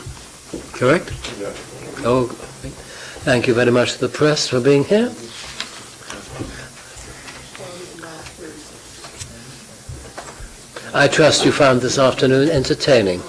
Correct? Yeah. Oh, thank you very much to the press for being here. I trust you found this afternoon entertaining.